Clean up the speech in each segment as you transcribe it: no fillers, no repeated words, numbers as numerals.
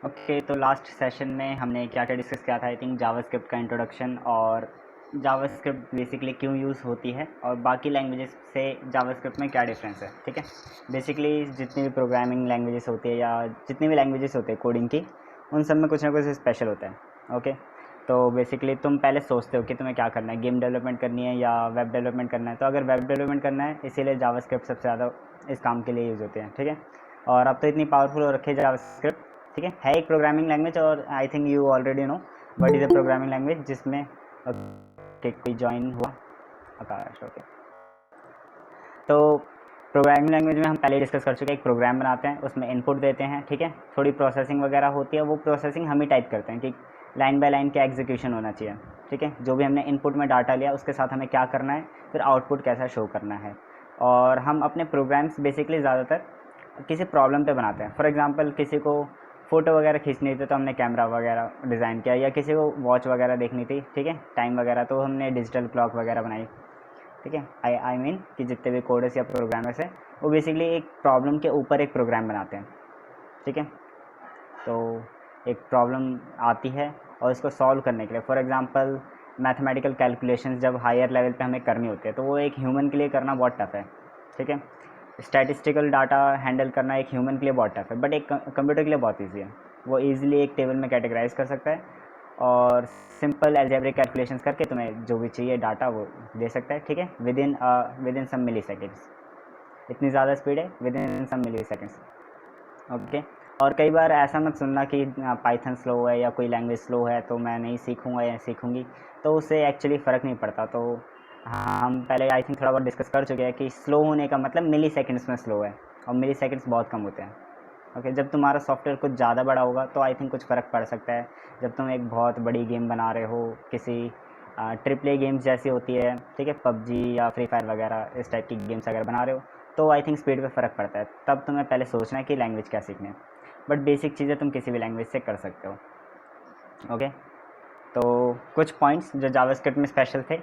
Okay, तो last session में हमने क्या क्या डिस्कस किया था? आई थिंक जावास्क्रिप्ट का इंट्रोडक्शन और जावास्क्रिप्ट बेसिकली क्यों यूज़ होती है और बाकी लैंग्वेजेस से जावास्क्रिप्ट में क्या डिफरेंस है। ठीक है, बेसिकली जितनी भी प्रोग्रामिंग लैंग्वेजेस होती है या जितनी भी लैंग्वेजेस होती है कोडिंग की, उन सब में कुछ ना कुछ स्पेशल होता है। ओके, तो बेसिकली तुम पहले सोचते हो कि तुम्हें क्या करना है, गेम डेवलपमेंट करनी है या वेब डेवलपमेंट करना है। तो अगर वेब डेवलपमेंट करना है, इसीलिए जावास्क्रिप्ट सबसे ज़्यादा इस काम के लिए यूज़ होते हैं। ठीक है, और अब तो इतनी पावरफुल हो रखी है जावास्क्रिप्ट। ठीक है एक प्रोग्रामिंग लैंग्वेज, और I think you already know what is a programming language, जिसमें कोई ज्वाइन हुआ आकाश। ओके, तो प्रोग्रामिंग लैंग्वेज में हम पहले डिस्कस कर चुके हैं। एक प्रोग्राम बनाते हैं, उसमें इनपुट देते हैं। ठीक है, थोड़ी प्रोसेसिंग वगैरह होती है, वो प्रोसेसिंग हम ही टाइप करते हैं कि लाइन बाय लाइन क्या एग्जीक्यूशन होना चाहिए। ठीक है, जो भी हमने इनपुट में डाटा लिया उसके साथ हमें क्या करना है, फिर आउटपुट कैसा शो करना है। और हम अपने प्रोग्राम्स बेसिकली ज़्यादातर किसी प्रॉब्लम पे बनाते हैं। फॉर एग्जांपल किसी को फ़ोटो वगैरह खींचनी थी तो हमने कैमरा वगैरह डिज़ाइन किया, या किसी को वॉच वगैरह देखनी थी, ठीक है, टाइम वगैरह, तो हमने डिजिटल क्लॉक वगैरह बनाई। ठीक है, आई मीन कि जितने भी कोडर्स या प्रोग्रामर्स हैं वो बेसिकली एक प्रॉब्लम के ऊपर एक प्रोग्राम बनाते हैं। ठीक है, तो एक प्रॉब्लम आती है और इसको सॉल्व करने के लिए, फॉर एग्जांपल मैथमेटिकल कैलकुलेशंस जब हायर लेवल पे हमें करनी होती है तो वो एक ह्यूमन के लिए करना बहुत टफ है। ठीक है, स्टैटिस्टिकल डाटा हैंडल करना एक ह्यूमन के लिए बहुत टफ है, बट एक कंप्यूटर के लिए बहुत ईजी है। वो ईजिली एक टेबल में कैटेगराइज कर सकता है और सिंपल एल्जेब्रिक कैलकुलेशंस करके तुम्हें जो भी चाहिए डाटा वो दे सकता है। ठीक है, विद इन सम मिली सेकेंड्स। इतनी ज़्यादा स्पीड है, within some milliseconds. Okay, और कई बार ऐसा मत सुनना कि पाइथन स्लो है या कोई लैंग्वेज स्लो है तो मैं नहीं सीखूंगा या सीखूंगी, तो उससे एक्चुअली फ़र्क नहीं पड़ता। तो हाँ, हम पहले आई थिंक थोड़ा बहुत डिस्कस कर चुके हैं कि स्लो होने का मतलब मिली सेकेंड्स में स्लो है, और मिली सेकेंड्स बहुत कम होते हैं। ओके, जब तुम्हारा सॉफ्टवेयर कुछ ज़्यादा बड़ा होगा तो आई थिंक कुछ फ़र्क पड़ सकता है। जब तुम एक बहुत बड़ी गेम बना रहे हो, किसी ट्रिपल ए गेम्स जैसी होती है, ठीक है, पबजी या फ्री फायर वगैरह इस टाइप की गेम्स अगर बना रहे हो, तो आई थिंक स्पीड पे फ़र्क पड़ता है। तब तुम्हें पहले सोचना है कि लैंग्वेज क्या सीखनी है, बट बेसिक चीज़ें तुम किसी भी लैंग्वेज से कर सकते हो। ओके, तो कुछ पॉइंट्स जो जावास्क्रिप्ट में स्पेशल थे।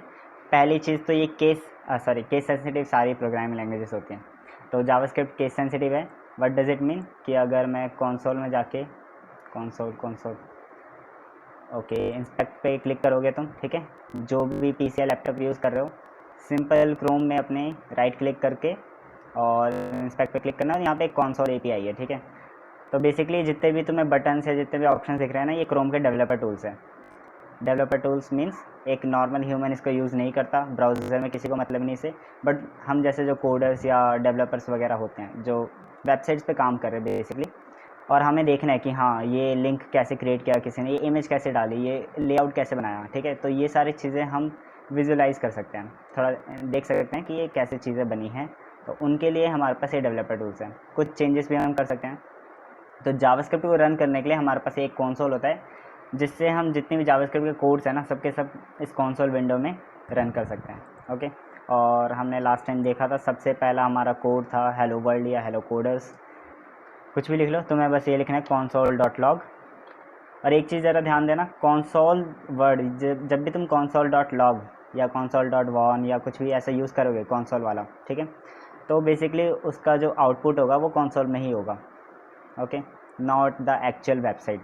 पहली चीज़ तो ये केस सेंसिटिव सारी प्रोग्रामिंग लैंग्वेजेस होती हैं, तो जावास्क्रिप्ट केस सेंसिटिव है। व्हाट डज़ इट मीन कि अगर मैं कंसोल में जाके कंसोल ओके, इंस्पेक्ट पे क्लिक करोगे तुम, ठीक है, जो भी पीसी या लैपटॉप यूज़ कर रहे हो, सिंपल क्रोम में अपने राइट क्लिक करके और इंस्पेक्ट पे क्लिक करना, और यहाँ पे कंसोल एपीआई है। ठीक है, तो बेसिकली जितने भी तुम्हें बटन्स है, जितने भी ऑप्शन दिख रहे हैं ना, ये क्रोम के डेवलपर टूल्स हैं। डेवलपर टूल्स मीन्स एक नॉर्मल ह्यूमन इसको यूज़ नहीं करता, ब्राउज़र में किसी को मतलब नहीं से, बट हम जैसे जो कोडर्स या डेवलपर्स वगैरह होते हैं जो वेबसाइट्स पे काम कर रहे हैं बेसिकली, और हमें देखना है कि हाँ ये लिंक कैसे क्रिएट किया किसी ने, ये इमेज कैसे डाली, ये लेआउट कैसे बनाया। ठीक है, तो ये सारी चीज़ें हम विजुलाइज़ कर सकते हैं, थोड़ा देख सकते हैं कि ये कैसे चीज़ें बनी हैं, तो उनके लिए हमारे पास ये डेवलपर टूल्स हैं। कुछ चेंजेस भी हम कर सकते हैं। तो जावास्क्रिप्ट को रन करने के लिए हमारे पास एक कंसोल होता है, जिससे हम जितने भी जावास्क्रिप्ट के कोड्स हैं ना, सबके सब इस कंसोल विंडो में रन कर सकते हैं। ओके, और हमने लास्ट टाइम देखा था सबसे पहला हमारा कोड था हेलो वर्ल्ड या हेलो कोडर्स, कुछ भी लिख लो, तुम्हें बस ये लिखना है console डॉट लॉग। और एक चीज़ ज़रा ध्यान देना, console वर्ड जब भी तुम console डॉट लॉग या console डॉट वन या कुछ भी ऐसा यूज़ करोगे console वाला, ठीक है, तो बेसिकली उसका जो आउटपुट होगा वो console में ही होगा। Okay, not the actual website.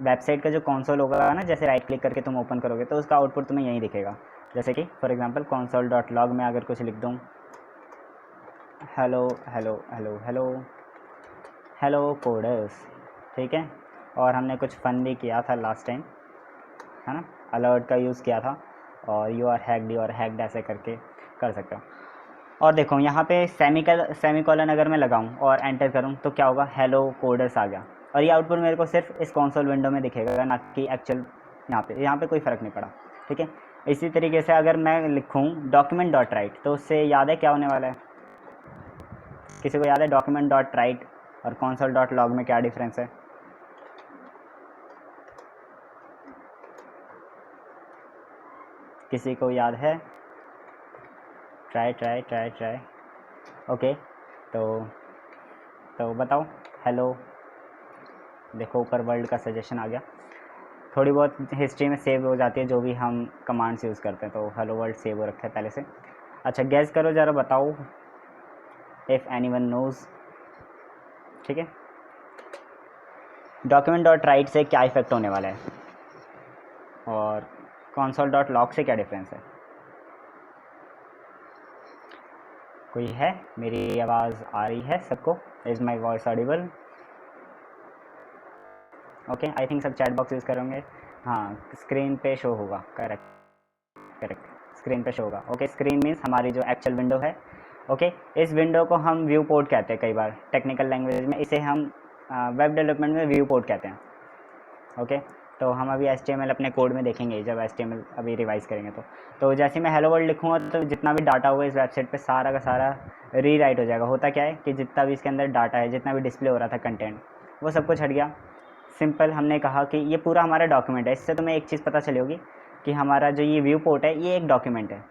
Website का जो कंसोल होगा ना, जैसे राइट क्लिक करके तुम ओपन करोगे तो उसका आउटपुट तुम्हें यहीं दिखेगा। जैसे कि for example console dot log में अगर कुछ लिख दूँ, hello hello hello hello hello coders, ठीक है, और हमने कुछ फ़न भी किया था लास्ट टाइम, है ना, अलर्ट का यूज़ किया था, और यू आर हैक्ड ऐसे करके कर सकते हो। और देखो यहाँ पे सेमीकोलन अगर मैं लगाऊँ और एंटर करूँ तो क्या होगा, हेलो कोडर्स आ गया, और ये आउटपुट मेरे को सिर्फ इस कंसोल विंडो में दिखेगा, ना कि एक्चुअल यहाँ पे कोई फ़र्क नहीं पड़ा। ठीक है, इसी तरीके से अगर मैं लिखूँ डॉक्यूमेंट डॉट राइट, तो उससे याद है क्या होने वाला है? किसी को याद है डॉक्यूमेंट डॉट राइट और कंसोल डॉट लॉग में क्या डिफरेंस है? किसी को याद है? ट्राई। ओके, तो बताओ। हेलो, देखो ऊपर वर्ल्ड का सजेशन आ गया। थोड़ी बहुत हिस्ट्री में सेव हो जाती है जो भी हम कमांड्स यूज़ करते हैं, तो हेलो वर्ल्ड सेव हो रखा है पहले से। अच्छा, गैस करो ज़रा, बताओ इफ़ एनीवन नोज़। ठीक है, डॉक्यूमेंट डॉट राइट से क्या इफेक्ट होने वाला है और कंसोल डॉट लॉग से क्या डिफरेंस है? कोई है? मेरी आवाज़ आ रही है सबको? Is my voice Audible? Okay, I think सब चैट बॉक्स यूज़ करेंगे। हाँ, स्क्रीन पे शो होगा, करेक्ट करेक्ट, स्क्रीन पे शो होगा। ओके, स्क्रीन मीन्स हमारी जो एक्चुअल विंडो है। ओके, इस विंडो को हम व्यू पोर्ट कहते हैं कई बार टेक्निकल लैंग्वेज में, इसे हम वेब डेवलपमेंट में व्यू पोर्ट कहते हैं। ओके, तो हम अभी HTML अपने कोड में देखेंगे जब HTML अभी रिवाइज करेंगे तो जैसे मैं हेलो वर्ल्ड लिखूँगा तो जितना भी डाटा होगा इस वेबसाइट पे सारा का सारा रीराइट हो जाएगा। होता क्या है कि जितना भी इसके अंदर डाटा है, जितना भी डिस्प्ले हो रहा था कंटेंट, वो सब कुछ हट गया। सिंपल हमने कहा कि ये पूरा हमारा डॉक्यूमेंट है। इससे तुम्हें एक चीज़ पता चली होगी कि हमारा जो ये व्यू पोर्ट है ये एक डॉक्यूमेंट है।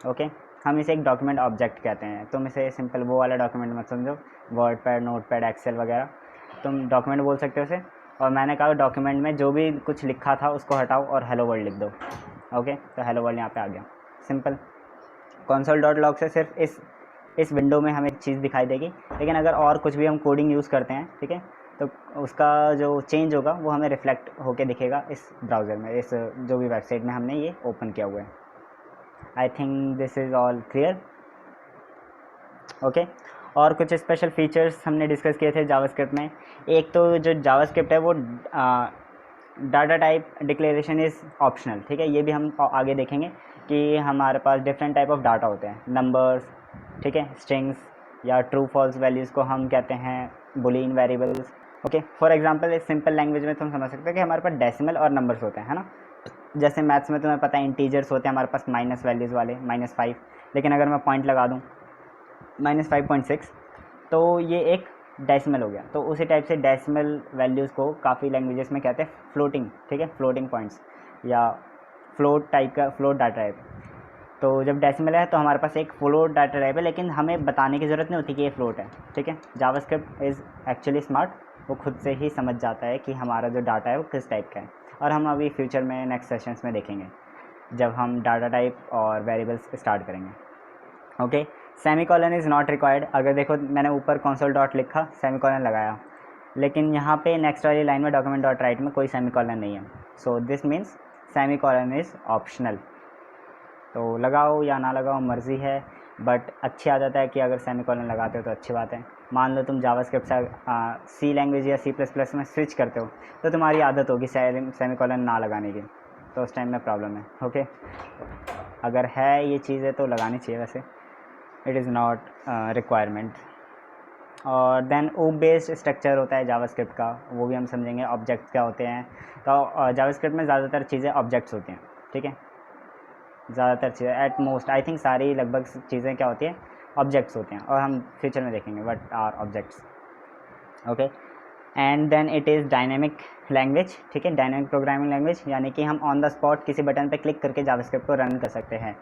ओके, हम इसे एक डॉक्यूमेंट ऑब्जेक्ट कहते हैं। तुम इसे सिंपल वो वाला डॉक्यूमेंट मत समझो, WordPad, Notepad, Excel वगैरह, तुम डॉक्यूमेंट बोल सकते हो उसे। और मैंने कहा डॉक्यूमेंट में जो भी कुछ लिखा था उसको हटाओ और हेलो वर्ल्ड लिख दो। ओके, तो हेलो वर्ल्ड यहाँ पे आ गया, सिंपल। कंसोल डॉट लॉग से सिर्फ इस विंडो में हमें चीज़ दिखाई देगी, लेकिन अगर और कुछ भी हम कोडिंग यूज़ करते हैं, ठीक है, तो उसका जो चेंज होगा वो हमें रिफ्लेक्ट होके दिखेगा इस ब्राउज़र में, इस जो भी वेबसाइट में हमने ये ओपन किया हुआ है। I think this is all clear. Okay, और कुछ स्पेशल फीचर्स हमने डिस्कस किए थे जावास्क्रिप्ट में। एक तो जो जावास्क्रिप्ट है वो data type declaration is optional, ठीक है। ये भी हम आगे देखेंगे कि हमारे पास डिफरेंट टाइप ऑफ डाटा होते हैं, नंबर्स, ठीक है, स्ट्रिंग्स, या ट्रू फॉल्स वैल्यूज़ को हम कहते हैं Boolean variables. Okay, for example इस सिंपल लैंग्वेज में तुम समझ सकते हो कि हमारे पास डेसिमल और नंबर्स होते हैं, है ना। जैसे मैथ्स में तुम्हें पता है इंटीजर्स होते हैं हमारे पास माइनस वैल्यूज़ वाले, -5, लेकिन अगर मैं पॉइंट लगा दूँ -5.6, तो ये एक डेसिमल हो गया। तो उसी टाइप से डेसिमल वैल्यूज़ को काफ़ी लैंग्वेजेस में कहते हैं फ्लोटिंग, ठीक है, फ्लोटिंग पॉइंट्स या फ्लोट टाइप का, फ्लोट डाटा टाइप। तो जब डेसिमल है तो हमारे पास एक फ्लोट डाटा टाइप है, लेकिन हमें बताने की ज़रूरत नहीं होती कि ये फ्लोट है, ठीक है। जावास्क्रिप्ट इज़ एक्चुअली स्मार्ट, वो खुद से ही समझ जाता है कि हमारा जो डाटा है वो किस टाइप का है। और हम अभी फ्यूचर में नेक्स्ट सेशंस में देखेंगे जब हम डाटा टाइप और वेरिएबल्स स्टार्ट करेंगे। Okay, semi colon is not required. अगर देखो मैंने ऊपर कंसोल डॉट लिखा, सेमी कॉलन लगाया, लेकिन यहाँ पे नेक्स्ट वाली लाइन में डॉक्यूमेंट डॉट राइट में कोई सेमी कॉलन नहीं है। So this means semi colon is optional. तो लगाओ या ना लगाओ मर्ज़ी है, बट अच्छी आदत है कि अगर सेमी कॉलन लगाते हो तो अच्छी बात है। मान लो तुम जावास्क्रिप्ट से सी लैंग्वेज या C++ में स्विच करते हो तो तुम्हारी आदत होगी सेमी कॉलन ना लगाने की, तो उस टाइम में प्रॉब्लम है। ओके, अगर है ये चीज़ें तो लगानी चाहिए, वैसे इट इज़ नॉट रिक्वायरमेंट। और देन ओप बेस्ड स्ट्रक्चर होता है जावास्क्रिप्ट का, वो भी हम समझेंगे। ऑब्जेक्ट्स क्या होते हैं, तो जावास्क्रिप्ट में ज़्यादातर चीज़ें ऑब्जेक्ट्स होती हैं, ठीक है। ज़्यादातर चीज़ें, एट मोस्ट आई थिंक सारी लगभग चीज़ें क्या होती हैं, ऑब्जेक्ट्स होते हैं, और हम फ्यूचर में देखेंगे what are objects. Okay, and then it is dynamic language, ठीक है, डायनेमिक प्रोग्रामिंग लैंग्वेज, यानी कि हम ऑन द स्पॉट किसी बटन पे क्लिक करके जावास्क्रिप्ट को रन कर सकते हैं,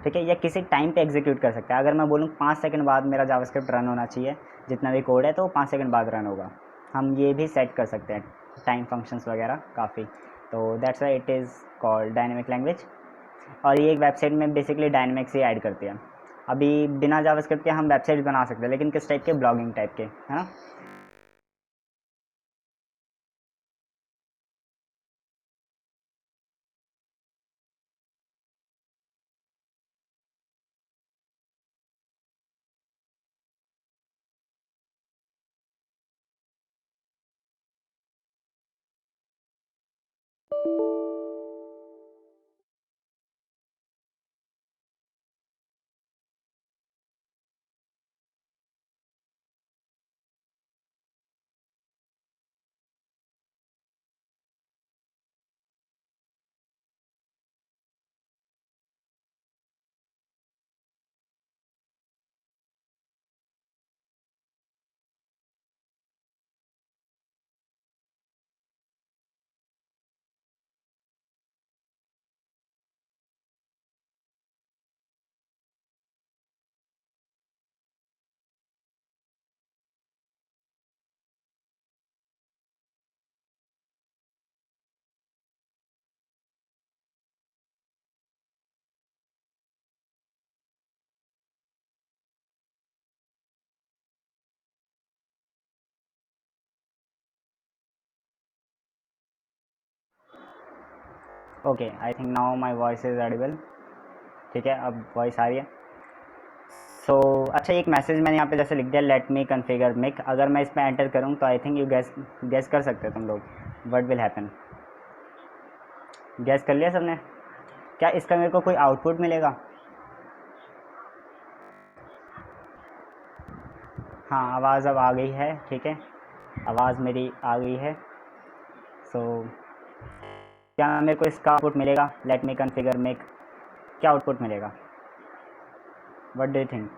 ठीक है, या किसी टाइम पे एग्जीक्यूट कर सकते हैं। अगर मैं बोलूँ 5 सेकंड बाद मेरा जावास्क्रिप्ट रन होना चाहिए, जितना भी कोड है, तो 5 सेकंड बाद रन होगा। हम ये भी सेट कर सकते हैं टाइम फंक्शंस वगैरह काफ़ी। तो that's why it is called dynamic language. और ये एक वेबसाइट में बेसिकली डायनेमिक्स ही ऐड करती है। अभी बिना जावास्क्रिप्ट के हम वेबसाइट बना सकते हैं, लेकिन किस टाइप के, ब्लॉगिंग टाइप के, है ना। Okay, I think now my voice is Audible. ठीक है, अब वॉइस आ रही है। सो अच्छा, एक मैसेज मैंने यहाँ पे जैसे लिख दिया, लेट मी कन्फिगर मिक। अगर मैं इसमें एंटर करूँ तो आई थिंक यू गैस कर सकते हो तुम लोग व्हाट विल हैपन। गैस कर लिया सबने? क्या इसका मेरे को कोई आउटपुट मिलेगा? हाँ, आवाज़ अब आ गई है। ठीक है, आवाज़ मेरी आ गई है। सो क्या मेरे को इसका आउटपुट मिलेगा? लेट मी कन्फिगर मिक, क्या आउटपुट मिलेगा? What do you think?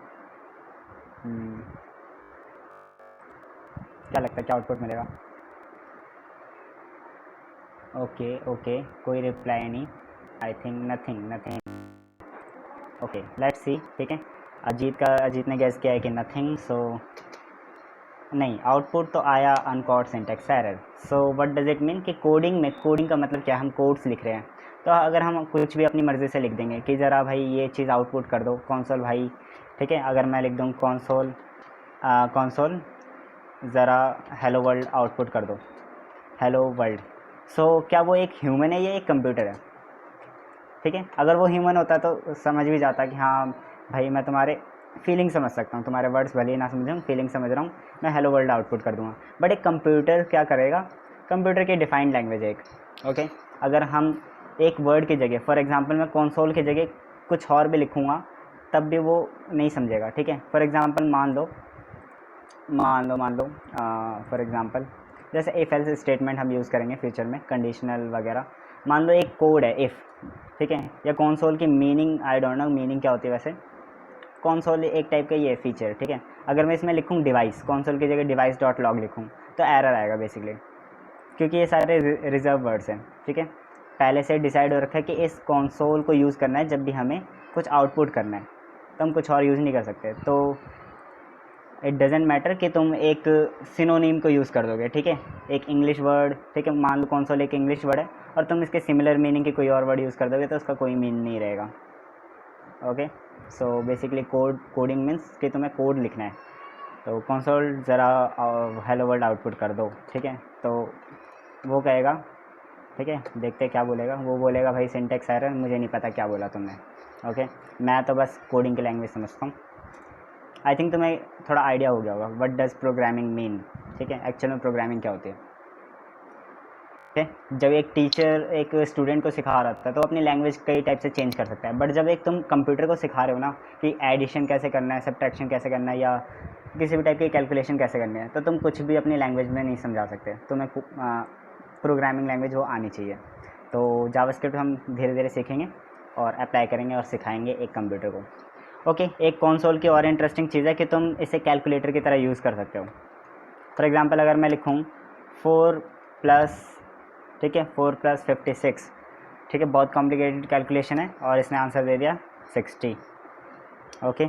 क्या लगता है क्या आउटपुट मिलेगा? ओके ओके, कोई रिप्लाई नहीं। I think nothing nothing. Okay, let's see. ठीक है, अजीत ने गैस किया है कि नथिंग। सो नहीं, आउटपुट तो आया अनकोड syntax error. So what does it mean कि कोडिंग का मतलब क्या है? हम कोड्स लिख रहे हैं। तो अगर हम कुछ भी अपनी मर्ज़ी से लिख देंगे कि ज़रा भाई ये चीज़ आउटपुट कर दो कॉन्सोल भाई। ठीक है, अगर मैं लिख दूँ कॉन्सोल कॉन्सोल ज़रा हेलो वर्ल्ड आउटपुट कर दो, हेलो वर्ल्ड। सो क्या वो एक ह्यूमन है या एक कंप्यूटर है? ठीक है, अगर वो ह्यूमन होता तो समझ भी जाता कि हाँ भाई मैं तुम्हारे फीलिंग समझ सकता हूँ, तुम्हारे वर्ड्स भले ही ना समझूँ, फीलिंग समझ रहा हूँ, मैं हेलो वर्ल्ड आउटपुट कर दूँगा। बट एक कंप्यूटर क्या करेगा? कंप्यूटर की डिफाइंड लैंग्वेज है एक। ओके, अगर हम एक वर्ड की जगह, फॉर एग्जांपल मैं कंसोल की जगह कुछ और भी लिखूँगा तब भी वो नहीं समझेगा। ठीक है, फॉर एग्जांपल मान लो फॉर एग्जांपल जैसे इफ़ एल्स स्टेटमेंट हम यूज़ करेंगे फ्यूचर में, कंडीशनल वगैरह। मान लो एक कोड है इफ़, ठीक है, या कंसोल की meaning I don't know meaning क्या होती है वैसे। कंसोल एक टाइप का ये फीचर। ठीक है, अगर मैं इसमें लिखूँ डिवाइस, कंसोल की जगह डिवाइस डॉट लॉग लिखूँ तो एरर आएगा बेसिकली, क्योंकि ये सारे रिजर्व वर्ड्स हैं। ठीक है, पहले से डिसाइड हो रखा है कि इस कंसोल को यूज़ करना है जब भी हमें कुछ आउटपुट करना है, तो हम कुछ और यूज़ नहीं कर सकते। तो इट डजेंट मैटर कि तुम एक सिनोनिम को यूज़ कर दोगे। ठीक है, एक इंग्लिश वर्ड, ठीक है, मान लो कंसोल एक इंग्लिश वर्ड है और तुम इसके सिमिलर मीनिंग की कोई और वर्ड यूज़ कर दोगे तो उसका कोई मीनिंग नहीं रहेगा। Okay, so basically coding means कि तुम्हें कोड लिखना है। तो कंसोल ज़रा हेलो वर्ल्ड आउटपुट कर दो। ठीक है, तो वो कहेगा। ठीक है, देखते क्या बोलेगा। वो बोलेगा भाई सिंटेक्स एरर, मुझे नहीं पता क्या बोला तुमने। ओके, मैं तो बस कोडिंग की लैंग्वेज समझता हूँ। आई थिंक तुम्हें थोड़ा आइडिया हो गया होगा व्हाट डज़ प्रोग्रामिंग मीन। ठीक है, एक्चुअल में प्रोग्रामिंग क्या होती है। ठीक है, जब एक टीचर एक स्टूडेंट को सिखा रहा था तो अपनी लैंग्वेज कई टाइप से चेंज कर सकता है, बट जब एक तुम कंप्यूटर को सिखा रहे हो ना कि एडिशन कैसे करना है, सब्ट्रैक्शन कैसे करना है, या किसी भी टाइप की कैलकुलेशन कैसे करनी है, तो तुम कुछ भी अपनी लैंग्वेज में नहीं समझा सकते। तुम्हें प्रोग्रामिंग लैंग्वेज वो आनी चाहिए। तो जावास्क्रिप्ट हम धीरे धीरे सीखेंगे और अप्लाई करेंगे और सिखाएंगे एक कंप्यूटर को। ओके, एक कंसोल की और इंटरेस्टिंग चीज़ है कि तुम इसे कैलकुलेटर की तरह यूज़ कर सकते हो। फॉर एग्जांपल अगर मैं लिखूँ 4 प्लस, ठीक है, 4 प्लस 56। ठीक है, बहुत कॉम्प्लिकेटेड कैलकुलेशन है और इसने आंसर दे दिया 60। ओके,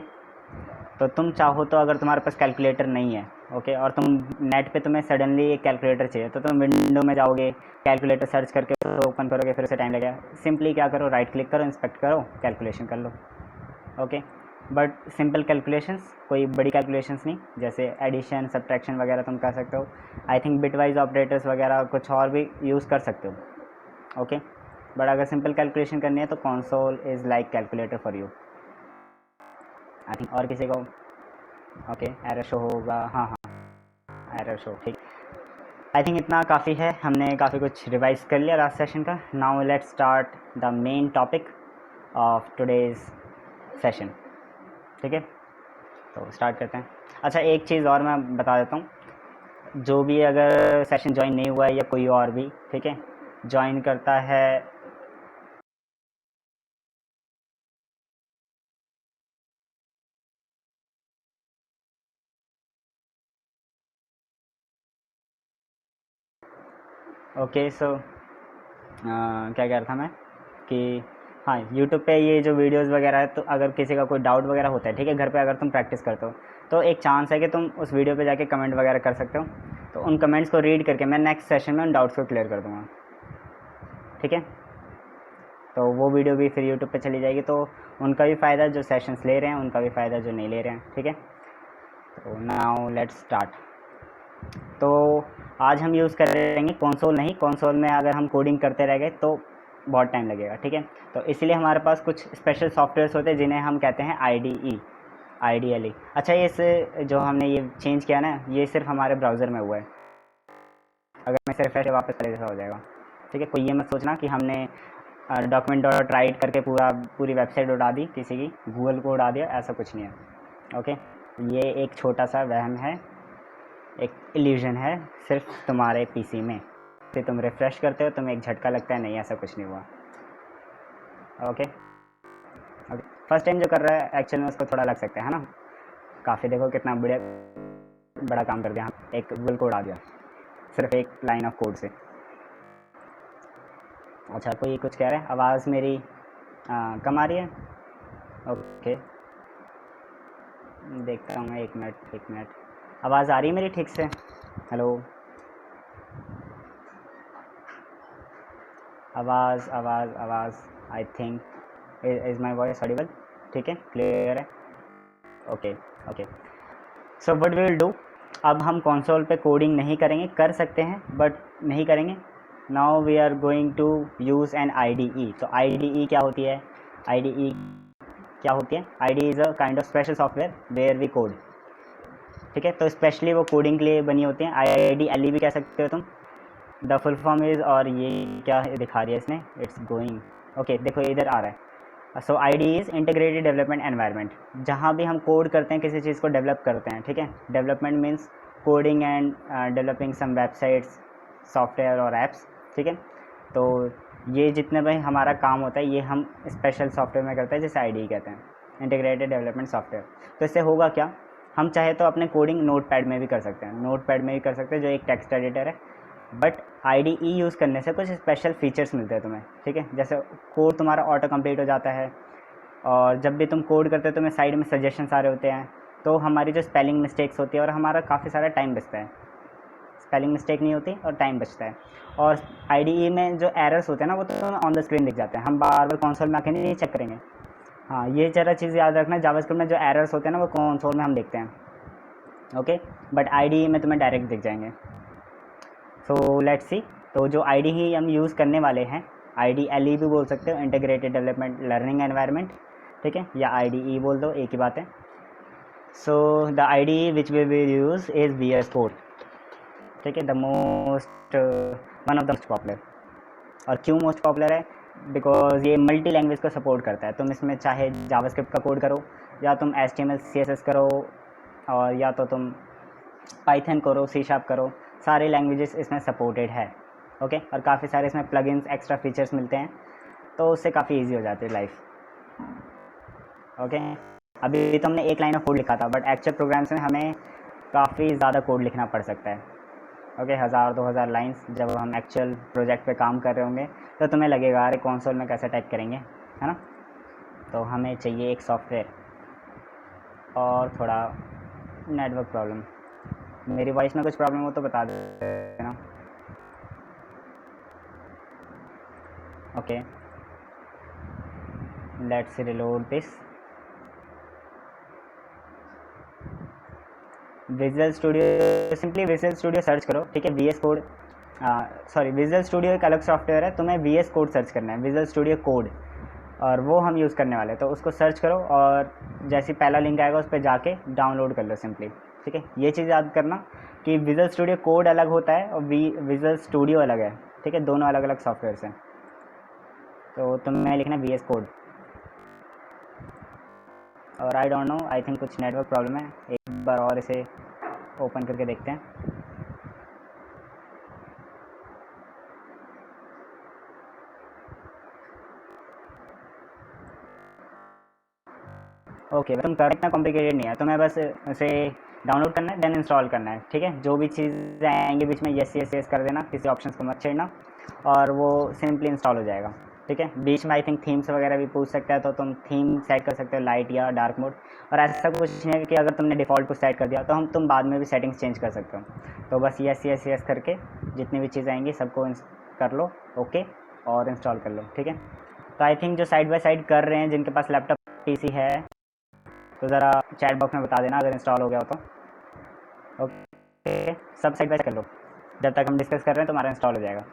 तो तुम चाहो तो अगर तुम्हारे पास कैलकुलेटर नहीं है, ओके, और तुम नेट पे तुम्हें सडनली एक कैलकुलेटर चाहिए, तो तुम विंडो में जाओगे, कैलकुलेटर सर्च करके तो ओपन करोगे, फिर उसे टाइम लगेगा। सिंपली क्या करो, राइट क्लिक करो, इंस्पेक्ट करो, कैलकुलेशन कर लो। ओके, बट सिंपल कैलकुलेशंस, कोई बड़ी कैलकुलेशंस नहीं, जैसे एडिशन सब्ट्रैक्शन वगैरह तुम कर सकते हो। आई थिंक बिटवाइज ऑपरेटर्स वगैरह कुछ और भी यूज़ कर सकते हो। ओके, बट अगर सिंपल कैलकुलेशन करनी है तो console is like calculator for you. I think और किसी को ओके एरर शो होगा। हाँ हाँ, एरर शो, ठीक। आई थिंक इतना काफ़ी है, हमने काफ़ी कुछ रिवाइज कर लिया लास्ट सेशन का। Now let's start the main topic of today's session. ठीक है, तो स्टार्ट करते हैं। अच्छा, एक चीज़ और मैं बता देता हूँ, जो भी अगर सेशन ज्वाइन नहीं हुआ है या कोई और भी, ठीक है, ज्वाइन करता है। ओके, सो क्या कह रहा था मैं कि हाँ, यूट्यूब पे ये जो वीडियोस वगैरह है, तो अगर किसी का कोई डाउट वगैरह होता है, ठीक है, घर पे अगर तुम प्रैक्टिस करते हो तो एक चांस है कि तुम उस वीडियो पे जाके कमेंट वगैरह कर सकते हो। तो उन कमेंट्स को रीड करके मैं नेक्स्ट सेशन में उन डाउट्स को क्लियर कर दूँगा। ठीक है, तो वो वीडियो भी फिर यूट्यूब पे चली जाएगी, तो उनका भी फ़ायदा जो सेशंस ले रहे हैं, उनका भी फ़ायदा जो नहीं ले रहे हैं। ठीक है, तो नाउ लेट्स स्टार्ट। तो आज हम यूज़ करेंगे कंसोल नहीं, कंसोल में अगर हम कोडिंग करते रह गए तो बहुत टाइम लगेगा, ठीक है। तो इसीलिए हमारे पास कुछ स्पेशल सॉफ्टवेयर्स होते हैं जिन्हें हम कहते हैं IDE। अच्छा, ये जो हमने ये चेंज किया ना, ये सिर्फ हमारे ब्राउज़र में हुआ है। अगर मैं इसे रिफ्रेश वापस करें जैसा हो जाएगा, ठीक है। कोई ये मत सोचना कि हमने डॉक्यूमेंट डॉट राइट करके पूरी वेबसाइट उड़ा दी किसी की, गूगल को उड़ा दिया, ऐसा कुछ नहीं है। ओके, ये एक छोटा सा वहम है, एक इल्यूजन है सिर्फ तुम्हारे पीसी में। फिर तुम रिफ़्रेश करते हो, तुम्हें एक झटका लगता है, नहीं ऐसा कुछ नहीं हुआ। ओके, फर्स्ट टाइम जो कर रहा है एक्चुअल में उसको थोड़ा लग सकता है ना। काफ़ी देखो कितना बड़ा काम कर दिया, एक गूगल को उड़ा दिया सिर्फ एक लाइन ऑफ कोड से। अच्छा, कोई कुछ कह रहा है, आवाज़ मेरी कम आ रही है? ओके, देखता हूँ मैं, एक मिनट। आवाज़ आ रही है मेरी ठीक से? हेलो, आवाज़ I think is my voice audible? ठीक है, क्लियर है। Okay okay, so what we will do, अब हम कंसोल पे कोडिंग नहीं करेंगे, कर सकते हैं बट नहीं करेंगे। Now we are going to use an IDE। तो IDE क्या होती है? IDE क्या होती है? IDE is a kind of special software where we code, ठीक है। तो स्पेशली वो कोडिंग के लिए बनी होती हैं। IDE भी कह सकते हो तुम। द फुल फॉर्म इज़, और ये क्या दिखा रही है इसने, इट्स गोइंग, ओके देखो इधर आ रहा है। सो IDE is integrated development environment. जहाँ भी हम कोड करते हैं, किसी चीज़ को डेवलप करते हैं, ठीक है। Development means coding and developing some websites, software और ऐप्स, ठीक है। तो ये जितने भी हमारा काम होता है, ये हम स्पेशल सॉफ्टवेयर में करते हैं, जिसे IDE कहते हैं, इंटीग्रेटेड डेवलपमेंट सॉफ्टवेयर। तो इससे होगा क्या, हम चाहे तो अपने कोडिंग नोटपैड में भी कर सकते हैं, जो एक टेक्स्ट एडिटर है। बट IDE यूज़ करने से कुछ स्पेशल फीचर्स मिलते हैं तुम्हें, ठीक है। जैसे कोड तुम्हारा ऑटो कंप्लीट हो जाता है, और जब भी तुम कोड करते हो तुम्हें साइड में सजेशन सारे होते हैं। तो हमारी जो स्पेलिंग मिस्टेक्स होती है, और हमारा काफ़ी सारा टाइम बचता है, स्पेलिंग मिस्टेक नहीं होती और टाइम बचता है। और IDE में जो एरर्स होते हैं ना, वो तो ऑन द स्क्रीन दिख जाते हैं, हम बार बार कंसोल में आके नहीं चेक करेंगे। हाँ, ये ज़रा चीज़ याद रखना, जावास्क्रिप्ट में जो एरर्स होते हैं ना, वो कंसोल में हम देखते हैं, ओके। बट IDE में तुम्हें डायरेक्ट दिख जाएंगे। सो लेट्स सी, तो जो IDE हम यूज़ करने वाले हैं, IDLE भी बोल सकते हो, इंटीग्रेटेड डेवलपमेंट लर्निंग एनवायरनमेंट, ठीक है, या IDE बोल दो, एक ही बात है। So the IDE which we will use is VS code, ठीक है, the most one of the most popular. और क्यों मोस्ट पॉपुलर है? बिकॉज ये मल्टी लैंग्वेज को सपोर्ट करता है। तुम इसमें चाहे जावास्क्रिप्ट का कोड करो, या तुम HTML CSS करो, और या तो तुम पाइथन करो, C# करो, सारे लैंग्वेजेस इसमें सपोर्टेड है, ओके। और काफ़ी सारे इसमें प्लगइन्स, एक्स्ट्रा फीचर्स मिलते हैं, तो उससे काफ़ी ईजी हो जाती है लाइफ, ओके। अभी तो हमने एक लाइन ऑफ कोड लिखा था, बट एक्चुअल प्रोग्राम्स में हमें काफ़ी ज़्यादा कोड लिखना पड़ सकता है, ओके। 1000-2000 लाइन्स जब हम एक्चुअल प्रोजेक्ट पे काम कर रहे होंगे, तो तुम्हें लगेगा अरे कंसोल में कैसे टाइप करेंगे, है ना। तो हमें चाहिए एक सॉफ्टवेयर, और थोड़ा नेटवर्क प्रॉब्लम। मेरी वॉइस में कुछ प्रॉब्लम हो तो बता देना, okay. Let's reload this. Visual studio, simply visual studio search करो, ठीक है। VS code, sorry, visual studio एक अलग सॉफ्टवेयर है, तुम्हें VS कोड सर्च करना है, विजुअल स्टूडियो कोड, और वो हम यूज़ करने वाले हैं। तो उसको सर्च करो, और जैसे पहला लिंक आएगा उस पर जाके डाउनलोड कर लो सिंपली, ठीक है। ये चीज़ याद करना कि विजुअल स्टूडियो कोड अलग होता है और विजुअल स्टूडियो अलग है, ठीक है, दोनों अलग अलग सॉफ्टवेयर हैं। तो तुम्हें लिखना है VS कोड, और I don't know, I think कुछ नेटवर्क प्रॉब्लम है। एक बार और इसे ओपन करके देखते हैं। ओके, तुम कर, इतना कॉम्प्लिकेटेड नहीं है, तुम्हें बस इसे डाउनलोड करना है, देन इंस्टॉल करना है, ठीक है। जो भी चीज़ें आएंगी बीच में यस यस यस कर देना, किसी ऑप्शन को मत छेड़ना, और वो सिंपली इंस्टॉल हो जाएगा, ठीक है। बीच में आई थिंक थीम्स वगैरह भी पूछ सकता है, तो तुम थीम सेट कर सकते हो, लाइट या डार्क मोड। और ऐसा कुछ नहीं है कि अगर तुमने डिफ़ॉल्ट को सेट कर दिया तो तुम बाद में भी सेटिंग्स चेंज कर सकते हो। तो बस यस यस यस करके जितनी भी चीज़ें आएंगी सबको कर लो, ओके, और इंस्टॉल कर लो, ठीक है। तो आई थिंक जो साइड बाय साइड कर रहे हैं, जिनके पास लैपटॉप PC है, तो ज़रा चैट बॉक्स में बता देना अगर इंस्टॉल हो गया हो तो, ओके। सब साइड बाय कर लो, जब तक हम डिस्कस कर रहे हैं तुम्हारा इंस्टॉल हो जाएगा।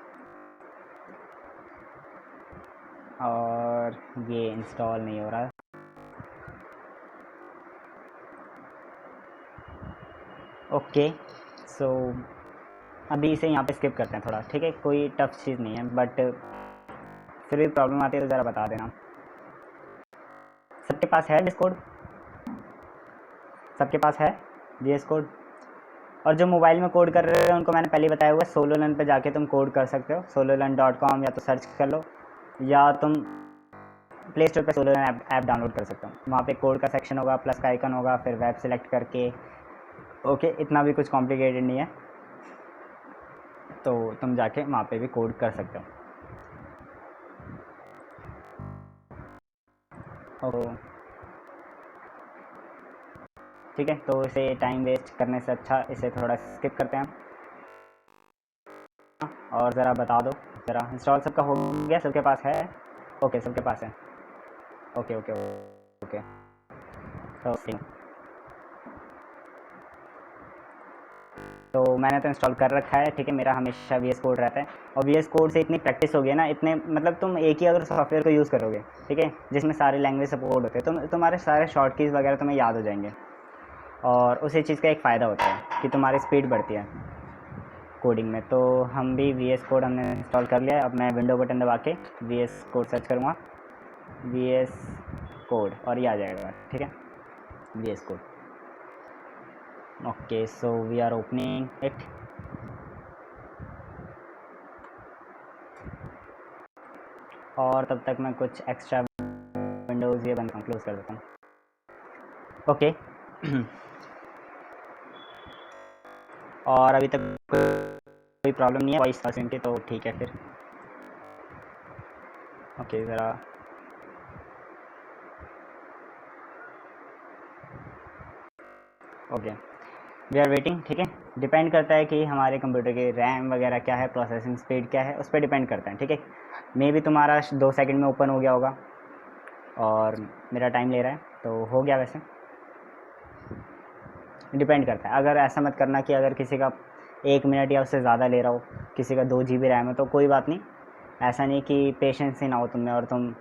और ये इंस्टॉल नहीं हो रहा। ओके, सो अभी इसे यहाँ पे स्किप करते हैं थोड़ा, ठीक है, कोई टफ चीज़ नहीं है, बट फिर भी प्रॉब्लम आती है तो ज़रा बता देना। सबके पास है डिस्कॉर्ड? सबके पास है VS कोड? और जो मोबाइल में कोड कर रहे हैं उनको मैंने पहले बताया हुआ है, सोलोलन पे जाके तुम कोड कर सकते हो, sololearn.com, या तो सर्च कर लो, या तुम प्ले स्टोर पर सोलोलन ऐप डाउनलोड कर सकते हो। वहाँ पे कोड का सेक्शन होगा, प्लस का आइकन होगा, फिर वेब सेलेक्ट करके, ओके, इतना भी कुछ कॉम्प्लिकेटेड नहीं है, तो तुम जाके वहाँ पे भी कोड कर सकते हो। ठीक है, तो इसे टाइम वेस्ट करने से अच्छा इसे थोड़ा स्किप करते हैं हम। और ज़रा बता दो, ज़रा इंस्टॉल सबका हो गया? सबके पास है? ओके, सबके पास है। ओके ओके ओके, तो मैंने तो इंस्टॉल कर रखा है, ठीक है, मेरा हमेशा VS कोड रहता है, और VS कोड से इतनी प्रैक्टिस हो गई ना, इतने मतलब तुम एक ही अगर सॉफ्टवेयर को यूज़ करोगे, ठीक है, जिसमें सारे लैंग्वेज सपोर्ट होते हैं, तुम्हारे सारे शॉर्ट कीज़ वगैरह तुम्हें याद हो जाएंगे, और उसी चीज़ का एक फ़ायदा होता है कि तुम्हारी स्पीड बढ़ती है कोडिंग में। तो हम भी VS कोड हमने इंस्टॉल कर लिया है। अब मैं विंडो बटन दबा के VS कोड सर्च करूँगा, VS कोड, और ये आ जाएगा, ठीक है, VS code. Okay, so we are opening it. और तब तक मैं कुछ एक्स्ट्रा विंडोज़ ये बंद क्लोज कर देता हूँ। ओके और अभी तक कोई प्रॉब्लम नहीं है वॉइस पासिंग की, तो ठीक है फिर। ओके, ज़रा ओके, वी आर वेटिंग, ठीक है। डिपेंड करता है कि हमारे कंप्यूटर की रैम वगैरह क्या है, प्रोसेसिंग स्पीड क्या है, उस पर डिपेंड करता है, ठीक है। मे भी तुम्हारा 2 सेकंड में ओपन हो गया होगा, और मेरा टाइम ले रहा है, तो हो गया वैसे, डिपेंड करता है। अगर ऐसा मत करना कि अगर किसी का 1 मिनट या उससे ज़्यादा ले रहा हो, किसी का 2 GB रैम है, तो कोई बात नहीं, ऐसा नहीं कि पेशेंस ही ना हो तुम में और तुम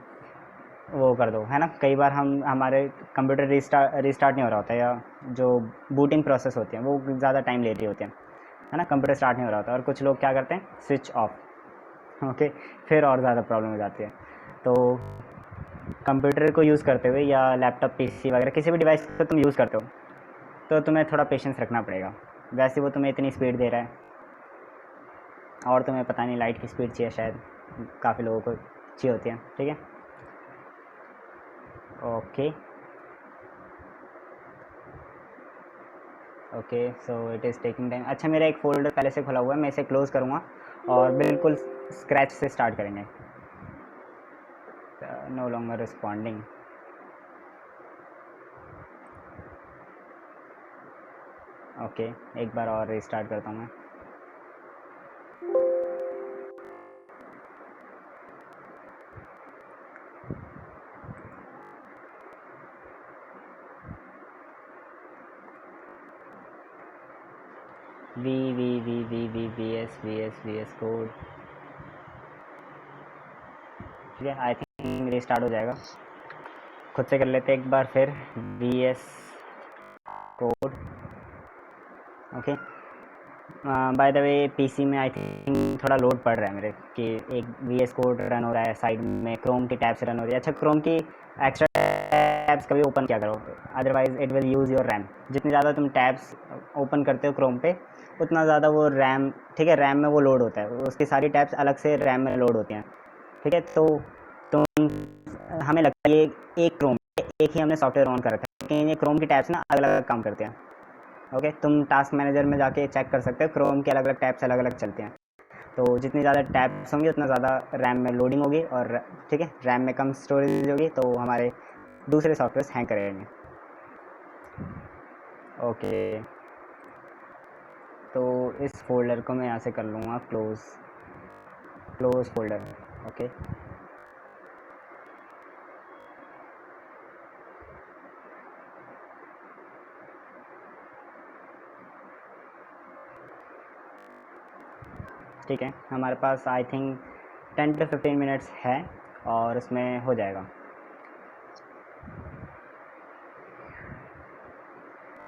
वो कर दो, है ना। कई बार हमारे कंप्यूटर रिस्टार्ट नहीं हो रहा होता, या जो बूटिंग प्रोसेस होती है वो ज़्यादा टाइम ले रही होती है ना, कंप्यूटर स्टार्ट नहीं हो रहा होता, और कुछ लोग क्या करते हैं, स्विच ऑफ, ओके, फिर और ज़्यादा प्रॉब्लम हो जाती है। तो कंप्यूटर को यूज़ करते हुए, या लैपटॉप PC वगैरह किसी भी डिवाइस को तुम यूज़ करते हो, तो तुम्हें थोड़ा पेशेंस रखना पड़ेगा। वैसे वो तुम्हें इतनी स्पीड दे रहा है, और तुम्हें पता नहीं लाइट की स्पीड चाहिए, शायद काफ़ी लोगों को चाहिए होती है, ठीक है। Okay okay, so it is taking time. अच्छा, मेरा एक फ़ोल्डर पहले से खुला हुआ है, मैं इसे क्लोज़ करूँगा और बिल्कुल स्क्रैच से स्टार्ट करेंगे। No longer responding. ओके, एक बार और रिस्टार्ट करता हूँ मैं। वी एस कोड, ठीक है, आई थिंक रिस्टार्ट हो जाएगा। खुद से कर लेते एक बार फिर, VS code, okay. By the way PC में आई थिंक थोड़ा लोड पड़ रहा है मेरे, कि एक VS कोड रन हो रहा है, साइड में क्रोम की टैब्स रन हो रही है। अच्छा, क्रोम की एक्स्ट्रा टैब्स कभी ओपन क्या करो, otherwise it will use your RAM. जितनी ज़्यादा तुम टैब्स ओपन करते हो क्रोम पे, उतना ज़्यादा वो रैम, ठीक है, रैम में वो लोड होता है, उसकी सारी टैब्स अलग से रैम में लोड होती हैं, ठीक है। तो तुम, हमें लगता है ये एक क्रोम, एक ही हमने सॉफ्टवेयर ऑन कर रखा है, लेकिन ये क्रोम की टैब्स ना अलग अलग काम करते हैं, ओके। तुम टास्क मैनेजर में जाके चेक कर सकते हो, क्रोम के अलग अलग टैब्स अलग अलग चलते हैं। तो जितनी ज़्यादा टैब्स होंगी उतना ज़्यादा रैम में लोडिंग होगी, और ठीक है, रैम में कम स्टोरेज होगी, तो हमारे दूसरे सॉफ्टवेयर हैंग करेंगे। ओके, तो इस फोल्डर को मैं यहाँ से कर लूँगा क्लोज़, क्लोज़ फोल्डर, ओके। ठीक है, हमारे पास आई थिंक 10 to 15 मिनट्स है, और उसमें हो जाएगा।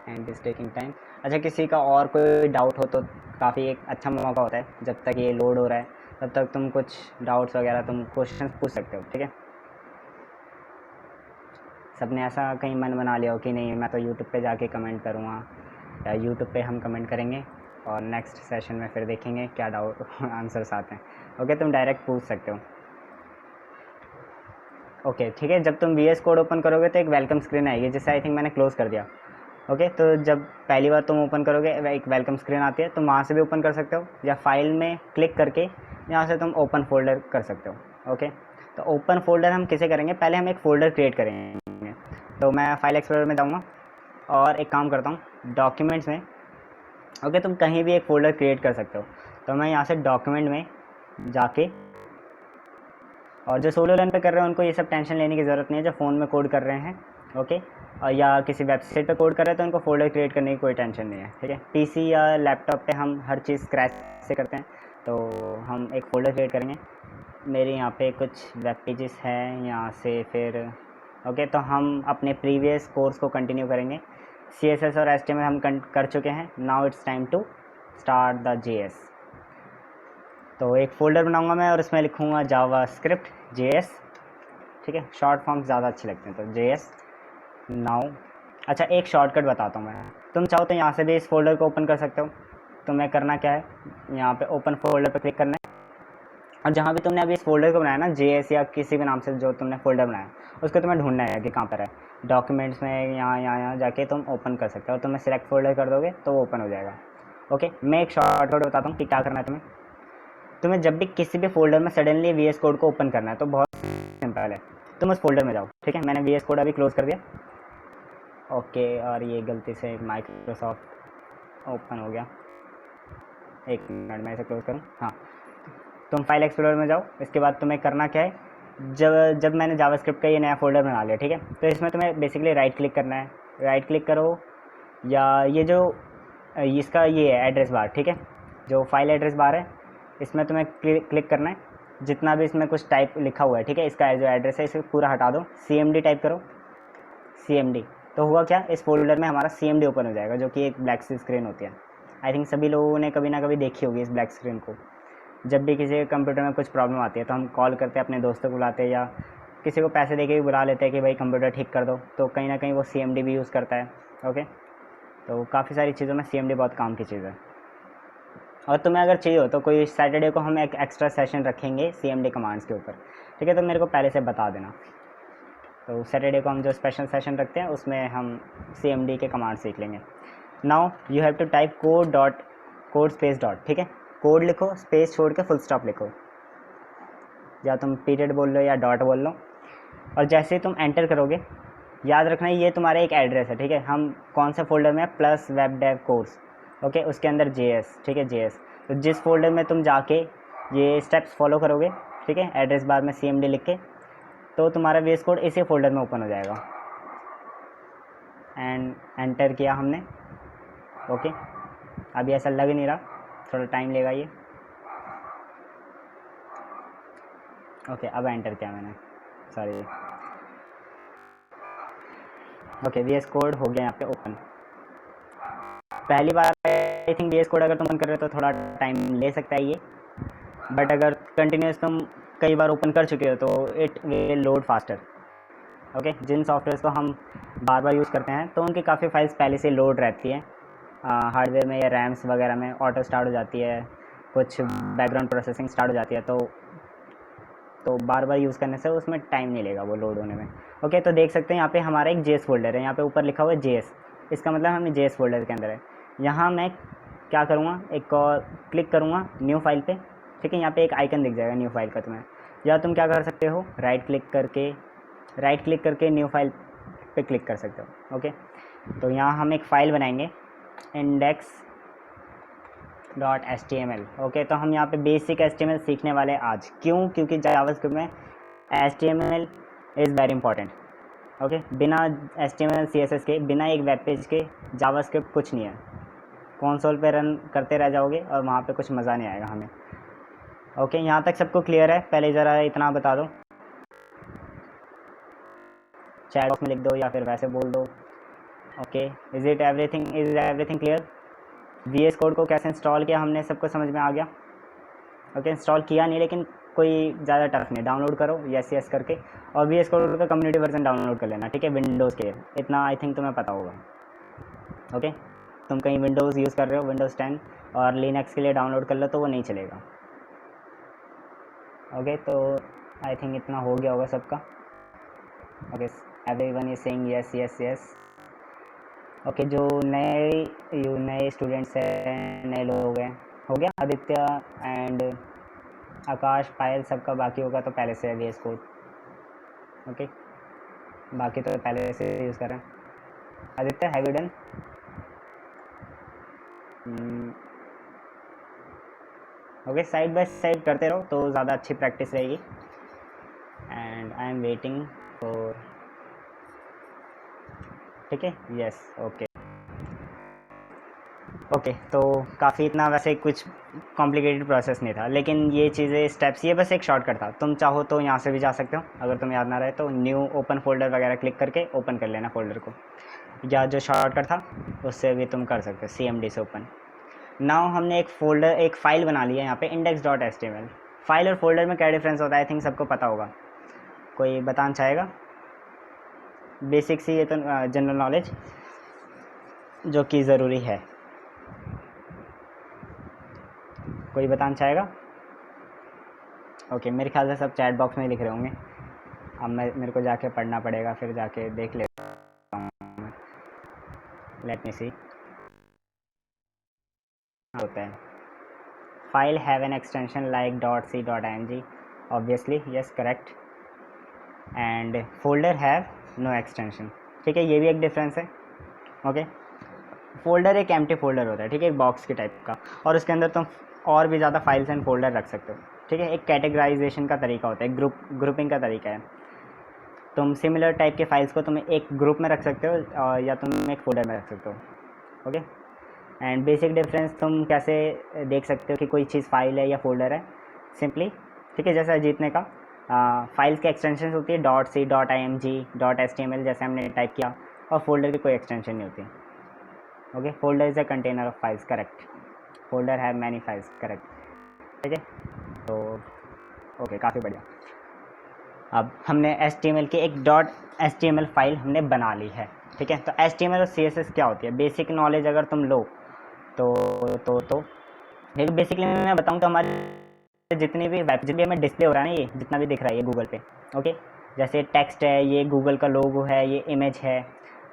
And is taking time. अच्छा, किसी का और कोई डाउट हो तो काफ़ी एक अच्छा मौका होता है, जब तक ये लोड हो रहा है तब तक तुम कुछ डाउट्स वगैरह तुम क्वेश्चन पूछ सकते हो, ठीक है। सबने ऐसा कहीं मन बना लिया हो कि नहीं मैं तो यूट्यूब पे जाके कमेंट करूँगा, या यूट्यूब पे हम कमेंट करेंगे और नेक्स्ट सेशन में फिर देखेंगे क्या डाउट आंसर्स आते हैं। ओके, तुम डायरेक्ट पूछ सकते हो। ओके ठीक है, जब तुम VS कोड ओपन करोगे तो एक वेलकम स्क्रीन आएगी, जिसे आई थिंक मैंने क्लोज़ कर दिया। ओके, तो जब पहली बार तुम ओपन करोगे एक वेलकम स्क्रीन आती है, तुम वहाँ से भी ओपन कर सकते हो, या फाइल में क्लिक करके यहाँ से तुम ओपन फोल्डर कर सकते हो। ओके, तो ओपन फोल्डर हम किसे करेंगे, पहले हम एक फ़ोल्डर क्रिएट करेंगे। तो मैं फाइल एक्सप्लोरर में जाऊँगा और एक काम करता हूँ डॉक्यूमेंट्स में। ओके, तुम कहीं भी एक फ़ोल्डर क्रिएट कर सकते हो। तो मैं यहाँ से डॉक्यूमेंट में जाके, और जो सोलो रन पे कर रहे हैं उनको ये सब टेंशन लेने की ज़रूरत नहीं है, जो फ़ोन में कोड कर रहे हैं ओके, और या किसी वेबसाइट पे कोड कर रहे हैं तो उनको फ़ोल्डर क्रिएट करने की कोई टेंशन नहीं है, ठीक है। PC या लैपटॉप पे हम हर चीज़ क्रैश से करते हैं, तो हम एक फ़ोल्डर क्रिएट करेंगे। मेरे यहाँ पे कुछ वेब पेजेस हैं यहाँ से, फिर ओके, तो हम अपने प्रीवियस कोर्स को कंटिन्यू करेंगे। CSS और HTML हम कर चुके हैं। Now it's time to start the JS। तो एक फ़ोल्डर बनाऊंगा मैं और उसमें लिखूंगा जावास्क्रिप्ट JS, ठीक है। शॉर्ट फॉर्म्स ज़्यादा अच्छे लगते हैं, तो JS नाउ। अच्छा, एक शॉर्टकट बताता हूँ मैं, तुम चाहो तो यहाँ से भी इस फोल्डर को ओपन कर सकते हो। तुम्हें करना क्या है, यहाँ पे ओपन फोल्डर पर क्लिक करना है, और जहाँ भी तुमने अभी इस फोल्डर को बनाया ना, JS या किसी भी नाम से जो तुमने फोल्डर बनाया, उसको तुम्हें ढूंढना है कि कहाँ पर है। डॉक्यूमेंट्स में यहाँ जाके तुम ओपन कर सकते हो, और तुम्हें सिलेक्ट फोल्डर कर दोगे तो वो ओपन हो जाएगा। ओके, मैं एक शॉर्टकट बताता हूँ कि क्या करना है तुम्हें जब भी किसी भी फोल्डर में सडनली VS कोड को ओपन करना है तो बहुत सिंपल है, तुम उस फोल्डर में जाओ, ठीक है। मैंने VS कोड अभी क्लोज़ कर दिया। ओके, और ये गलती से माइक्रोसॉफ्ट ओपन हो गया, एक मिनट मैं इसे क्लोज़ करूँ। हाँ, तुम फाइल एक्सप्लोरर में जाओ। इसके बाद तुम्हें करना क्या है, जब मैंने जावास्क्रिप्ट का ये नया फोल्डर बना लिया, ठीक है, तो इसमें तुम्हें बेसिकली राइट क्लिक करना है। राइट क्लिक करो, या ये जो इसका ये है एड्रेस बार, ठीक है, जो फाइल एड्रेस बार है, इसमें तुम्हें क्लिक करना है। जितना भी इसमें कुछ टाइप लिखा हुआ है, ठीक है, इसका जो एड्रेस है इसे पूरा हटा दो। CMD टाइप करो, CMD। तो हुआ क्या, इस फोल्डर में हमारा CMD ओपन हो जाएगा, जो कि एक ब्लैक स्क्रीन होती है। आई थिंक सभी लोगों ने कभी ना कभी देखी होगी इस ब्लैक स्क्रीन को। जब भी किसी कंप्यूटर में कुछ प्रॉब्लम आती है तो हम कॉल करते हैं, अपने दोस्तों को बुलाते हैं, या किसी को पैसे दे के भी बुला लेते हैं कि भाई कंप्यूटर ठीक कर दो, तो कहीं ना कहीं वो CMD भी यूज़ करता है। ओके, तो काफ़ी सारी चीज़ों में CMD बहुत काम की चीज़ है। और तुम्हें अगर चाहिए हो तो कोई सैटरडे को हम एक एक्स्ट्रा सेशन रखेंगे CMD कमांड्स के ऊपर, ठीक है, तो मेरे को पहले से बता देना। तो सैटरडे को हम जो स्पेशल सेशन रखते हैं उसमें हम CMD के कमांड सीख लेंगे। Now you have to type code space dot, ठीक है, कोड लिखो, स्पेस छोड़ के फुल स्टॉप लिखो, या तुम पीरियड बोल लो या डॉट बोल लो। और जैसे ही तुम एंटर करोगे, याद रखना ये तुम्हारा एक एड्रेस है, ठीक है। हम कौन से फोल्डर में, plus web dev course, okay, उसके अंदर JS, ठीक है, JS। तो जिस फोल्डर में तुम जाके ये स्टेप्स फॉलो करोगे, ठीक है, एड्रेस बार में CMD लिख के, तो तुम्हारा VS कोड इसी फोल्डर में ओपन हो जाएगा। एंड एंटर किया हमने। ओके, अभी ऐसा लग नहीं रहा, थोड़ा टाइम लेगा ये। ओके, अब एंटर किया मैंने, सॉरी। ओके, VS कोड हो गया यहाँ पे ओपन। पहली बार आई थिंक VS कोड अगर तुम ओपन कर रहे हो तो थोड़ा टाइम ले सकता है ये, बट अगर कंटिन्यूस तुम कई बार ओपन कर चुके हो तो it will load faster. Okay, जिन सॉफ्टवेयर को हम बार बार यूज़ करते हैं तो उनकी काफ़ी फाइल्स पहले से लोड रहती हैं, हार्डवेयर में या रैम्स वगैरह में ऑटो स्टार्ट हो जाती है, कुछ बैकग्राउंड प्रोसेसिंग स्टार्ट हो जाती है, तो बार बार यूज़ करने से उसमें टाइम नहीं लेगा वो लोड होने में। ओके, तो देख सकते हैं यहाँ पे हमारा एक JS फोल्डर है, यहाँ पे ऊपर लिखा हुआ है JS, इसका मतलब हम JS फोल्डर के अंदर है। यहाँ मैं क्या करूँगा, एक और क्लिक करूँगा न्यू फाइल पे, ठीक है, यहाँ पे एक आइकन दिख जाएगा न्यू फाइल का तुम्हें, या तुम क्या कर सकते हो, राइट क्लिक करके न्यू फाइल पे क्लिक कर सकते हो। ओके, तो यहाँ हम एक फ़ाइल बनाएंगे index.html। ओके, तो हम यहाँ पे बेसिक HTML सीखने वाले आज। क्यों, क्योंकि जावास्क्रिप्ट में HTML is very important. Okay, बिना HTML CSS के, बिना एक वेब पेज के जावास्क्रिप्ट कुछ नहीं है। कंसोल पे रन करते रह जाओगे और वहाँ पे कुछ मज़ा नहीं आएगा हमें। ओके, यहाँ तक सबको क्लियर है, पहले ज़रा इतना बता दो। चैट बॉक्स में लिख दो या फिर वैसे बोल दो। Okay, is everything clear? VS code को कैसे इंस्टॉल किया हमने सबको समझ में आ गया। ओके, इंस्टॉल किया नहीं लेकिन कोई ज़्यादा टफ नहीं, डाउनलोड करो यस करके, और VS कोड का कम्युनिटी वर्जन डाउनलोड कर लेना, ठीक है, विंडोज़ के। इतना आई थिंक तुम्हें पता होगा। ओके, तुम कहीं विंडोज़ यूज़ कर रहे हो, विंडोज़ 10, और लिनक्स के लिए डाउनलोड कर लो तो वो नहीं चलेगा। ओके, तो आई थिंक इतना हो गया होगा सबका। Okay, everyone is saying yes. Okay, जो नए स्टूडेंट्स हैं, नए लोग हैं, हो गया। आदित्य एंड आकाश, पायल, सबका बाकी होगा तो पहले से है VS कोड। ओके, बाकी तो पहले से यूज़ कर रहे हैं। Aditya, have you done? Okay, side by side करते रहो तो ज़्यादा अच्छी प्रैक्टिस रहेगी। And I am waiting for, ठीक है, यस, ओके। ओके, तो काफ़ी इतना वैसे कुछ कॉम्प्लिकेटेड प्रोसेस नहीं था, लेकिन ये चीज़ें स्टेप्स, ये बस एक शॉर्टकट था। तुम चाहो तो यहाँ से भी जा सकते हो, अगर तुम्हें याद ना रहे तो न्यू ओपन फोल्डर वगैरह क्लिक करके ओपन कर लेना फोल्डर को, या जो शॉर्टकट था उससे भी तुम कर सकते हो, CMD से ओपन। नाउ हमने एक फ़ाइल बना लिया है यहाँ पे index.html। फाइल और फोल्डर में क्या डिफरेंस होता है आई थिंक सबको पता होगा। कोई बताना चाहेगा? बेसिक सी ये तो जनरल नॉलेज जो कि ज़रूरी है। कोई बताना चाहेगा? ओके, मेरे ख्याल से सब चैट बॉक्स में ही लिख रहे होंगे। अब मेरे को जाके पढ़ना पड़ेगा, फिर जाके देख लेता हूँ। लेट मी सी, होता है file have an extension like .c.img, obviously yes, correct. And folder have no extension, ठीक है, ये भी एक डिफरेंस है। ओके, फोल्डर एक एम्प्टी फोल्डर होता है, ठीक है, एक बॉक्स के टाइप का, और उसके अंदर तुम और भी ज़्यादा फाइल्स एंड फोल्डर रख सकते हो, ठीक है। एक कैटेगराइजेशन का तरीका होता है, ग्रुपिंग का तरीका है। तुम सिमिलर टाइप के फाइल्स को तुम एक ग्रुप में रख सकते हो या तुम एक फोल्डर में रख सकते हो। ओके, एंड बेसिक डिफरेंस तुम कैसे देख सकते हो कि कोई चीज़ फाइल है या फोल्डर है? सिंपली, ठीक है, जैसा जीतने का फाइल्स की एक्सटेंशन होती है .c, .img, .html जैसे हमने टाइप किया, और फोल्डर की कोई एक्सटेंशन नहीं होती। Okay, folder is a container of files, correct. Folder have many files, correct, ठीक है। तो ओके, काफ़ी बढ़िया। अब हमने HTML की एक .html फाइल हमने बना ली है, ठीक है। तो HTML और CSS क्या होती है, बेसिक नॉलेज अगर तुम लो तो देखो, बेसिकली मैं बताऊँ तो हमारे जितनी भी हमें डिस्प्ले हो रहा है ना, ये जितना भी दिख रहा है ये गूगल पे, ओके, जैसे टेक्स्ट है, ये गूगल का लोगो है, ये इमेज है,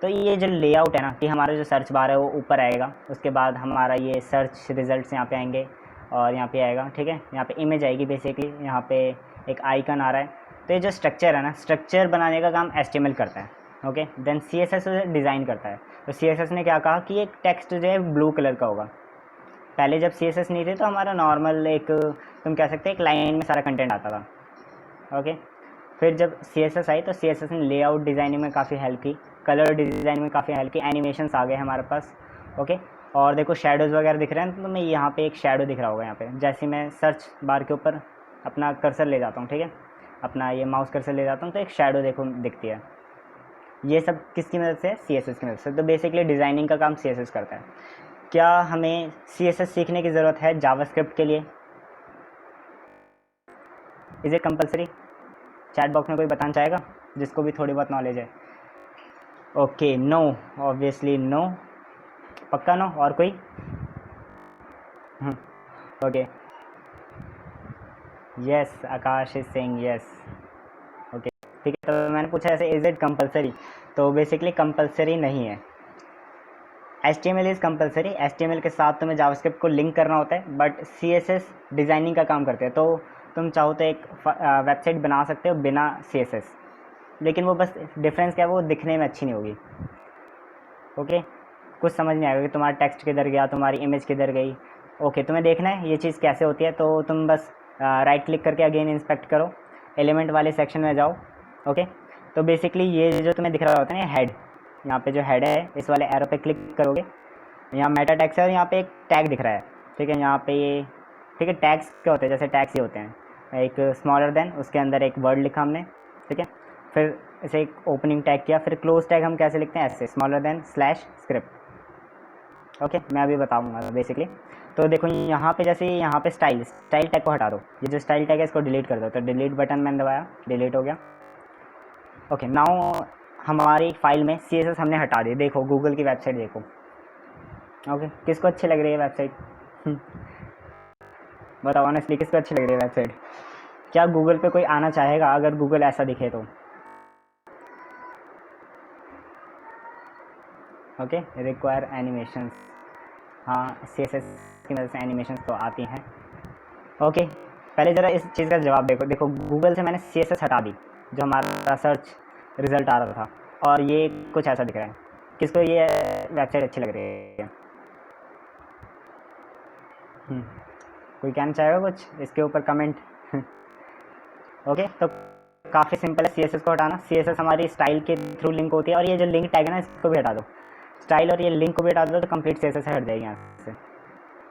तो ये जो लेआउट है ना, कि हमारा जो सर्च बार है वो ऊपर आएगा, उसके बाद हमारा ये सर्च रिजल्ट्स यहाँ पे आएंगे और यहाँ पे आएगा, ठीक है, यहाँ पे इमेज आएगी, बेसिकली यहाँ पे एक आइकन आ रहा है। तो ये जो स्ट्रक्चर है ना, स्ट्रक्चर बनाने का काम HTML करता है। ओके, देन CSS उसे डिज़ाइन करता है। तो CSS ने क्या कहा कि एक टेक्स्ट जो है ब्लू कलर का होगा। पहले जब CSS नहीं थे तो हमारा नॉर्मल एक, तुम कह सकते हैं, एक लाइन में सारा कंटेंट आता था। ओके, फिर जब CSS आई तो CSS ने लेआउट डिज़ाइनिंग में काफ़ी हेल्प की, कलर डिज़ाइनिंग में काफ़ी हेल्प की, एनिमेशंस आ गए हमारे पास। ओके, और देखो शेडोज़ वगैरह दिख रहे हैं, तो मैं यहाँ पे एक शेडो दिख रहा होगा यहाँ पे, जैसे मैं सर्च बार के ऊपर अपना कर्सर ले जाता हूँ, ठीक है, अपना ये माउस कर्सर ले जाता हूँ तो एक शेडो देखो दिखती है। ये सब किसकी मदद से? CSS की मदद से। तो बेसिकली डिज़ाइनिंग का काम CSS करता है। क्या हमें CSS सीखने की ज़रूरत है जावास्क्रिप्ट के लिए? Is it compulsory? Chat box में कोई बताना चाहेगा जिसको भी थोड़ी बहुत नॉलेज है? ओके, नो, ऑब्वियसली नो, पक्का नो। और कोई? Okay, yes, Akash is saying yes. Okay, ठीक है, तो मैंने पूछा ऐसे इज़ इट कंपलसरी, तो बेसिकली कंपलसरी नहीं है। HTML इज़ कंपलसरी, HTML के साथ तुम्हें जावास्क्रिप्ट को लिंक करना होता है, बट CSS डिज़ाइनिंग का काम करते हैं। तो तुम चाहो तो एक वेबसाइट बना सकते हो बिना CSS, लेकिन वो बस डिफरेंस क्या है, वो दिखने में अच्छी नहीं होगी। ओके, कुछ समझ नहीं आएगा कि तुम्हारा टेक्स्ट किधर गया, तुम्हारी इमेज किधर गई। ओके, तुम्हें देखना है ये चीज़ कैसे होती है, तो तुम बस राइट क्लिक करके अगेन इंस्पेक्ट करो, एलिमेंट वाले सेक्शन में जाओ। ओके, तो बेसिकली ये जो तुम्हें दिख रहा होता है ना, हेड, यहाँ पे जो हेड है, इस वाले एरो पे क्लिक करोगे, यहाँ मेटा टैग्स है और यहाँ पे एक टैग दिख रहा है, ठीक है, यहाँ पे ये, ठीक है, टैग्स क्या होते हैं, जैसे टैग्स ये होते हैं, एक स्मॉलर देन, उसके अंदर एक वर्ड लिखा हमने, ठीक है, फिर इसे एक ओपनिंग टैग किया, फिर क्लोज टैग हम कैसे लिखते हैं, ऐसे smaller than slash script. Okay, मैं अभी बताऊंगा बेसिकली। तो देखो यहाँ पे जैसे यहाँ पे स्टाइल टैग को हटा दो, ये जो स्टाइल टैग है इसको डिलीट कर दो, तो डिलीट बटन मैंने दबाया, डिलीट हो गया। ओके, नाउ हमारी फाइल में CSS हमने हटा दी। देखो गूगल की वेबसाइट देखो। ओके, किसको अच्छी लग रही है वेबसाइट? बताओ ऑनेस्टली, किसको अच्छी लग रही है वेबसाइट? क्या गूगल पे कोई आना चाहेगा अगर गूगल ऐसा दिखे तो? ओके, रिक्वायर एनिमेशंस, हाँ CSS की मदद से एनिमेशंस तो आती हैं। ओके, पहले ज़रा इस चीज़ का जवाब देखो। देखो गूगल से मैंने CSS हटा दी, जो हमारा सर्च रिज़ल्ट आ रहा था, और ये कुछ ऐसा दिख रहा है। किसको ये वेबसाइट अच्छी लग रही है? कोई कहना चाहेगा कुछ इसके ऊपर कमेंट? ओके, तो काफ़ी सिंपल है CSS को हटाना। CSS हमारी स्टाइल के थ्रू लिंक होती है, और ये जो लिंक टैग है ना इसको भी हटा दो, स्टाइल और ये लिंक को भी हटा दो, तो कंप्लीट CSS से हट जाएगी यहाँ से।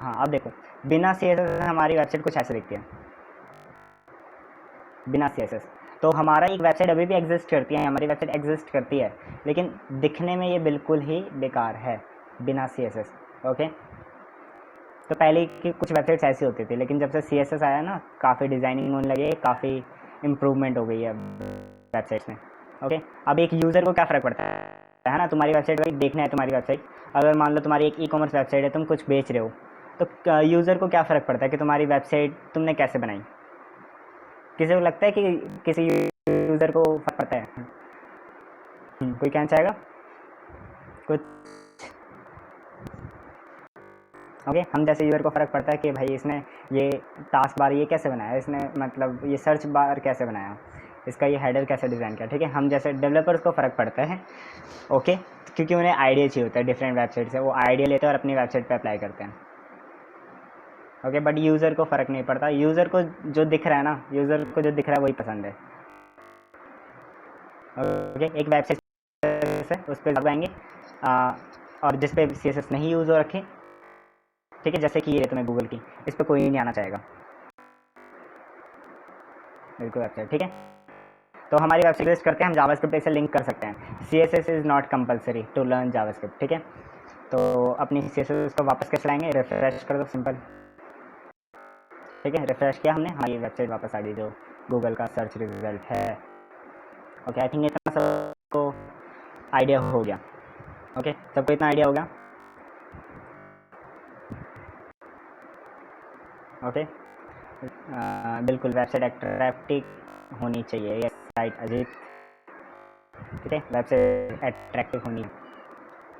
हाँ, अब देखो बिना CSS हमारी वेबसाइट कुछ ऐसे दिखती है, बिना CSS। तो हमारा एक वेबसाइट अभी भी एग्जिस्ट करती है, हमारी वेबसाइट एग्जिस्ट करती है, लेकिन दिखने में ये बिल्कुल ही बेकार है बिना CSS। ओके, तो पहले की कुछ वेबसाइट्स ऐसी होती थी, लेकिन जब से CSS आया ना, काफ़ी डिज़ाइनिंग होने लगी है, काफ़ी इम्प्रूवमेंट हो गई है वेबसाइट्स में। ओके, अब एक यूज़र को क्या फ़र्क पड़ता है ना, तुम्हारी वेबसाइट भाई देखना है तुम्हारी वेबसाइट, अगर मान लो तुम्हारी एक ई-कॉमर्स वेबसाइट है, तुम कुछ बेच रहे हो, तो यूज़र को क्या फ़र्क पड़ता है कि तुम्हारी वेबसाइट तुमने कैसे बनाई? किसी को लगता है कि किसी यूज़र को फ़र्क पड़ता है? कोई कहना चाहेगा कुछ? ओके, हम जैसे यूज़र को फ़र्क पड़ता है कि भाई इसने ये टास्क बार ये कैसे बनाया, इसने मतलब ये सर्च बार कैसे बनाया, इसका ये हेडर कैसे डिज़ाइन किया। ठीक है, हम जैसे डेवलपर्स को फ़र्क पड़ता है। ओके, क्योंकि उन्हें आइडिया चाहिए होता है डिफरेंट वेबसाइट से, वो आइडिया लेते हैं और अपनी वेबसाइट पे अप्लाई करते हैं। ओके, बट यूज़र को फ़र्क नहीं पड़ता, यूज़र को जो दिख रहा है ना, यूज़र को जो दिख रहा है वही पसंद है। ओके, एक वेबसाइट है उस पर दबाएंगे, और जिस पे CSS नहीं यूज़ हो रखे, ठीक है, जैसे कि ये तुम्हें गूगल की, इस पर कोई नहीं आना चाहेगा बिल्कुल वेबसाइट। ठीक है, तो हमारी वेबसाइट लिस्ट करके हम जावास्क्रिप्ट इसे लिंक कर सकते हैं। CSS is not compulsory to learn JavaScript. ठीक है, तो अपनी CSS को वापस कैसे लाएंगे, रिफ्रेश कर दो, सिंपल। ठीक है, रिफ्रेश किया हमने, हमारी वेबसाइट वापस आ गई जो गूगल का सर्च रिजल्ट है। ओके, आई थिंक इतना सबको आइडिया हो गया। ओके, सबको इतना आइडिया हो गया। ओके, बिल्कुल वेबसाइट अट्रैक्टिव होनी चाहिए, ये राइट अजीत। ठीक है, वेबसाइट अट्रैक्टिव होनी,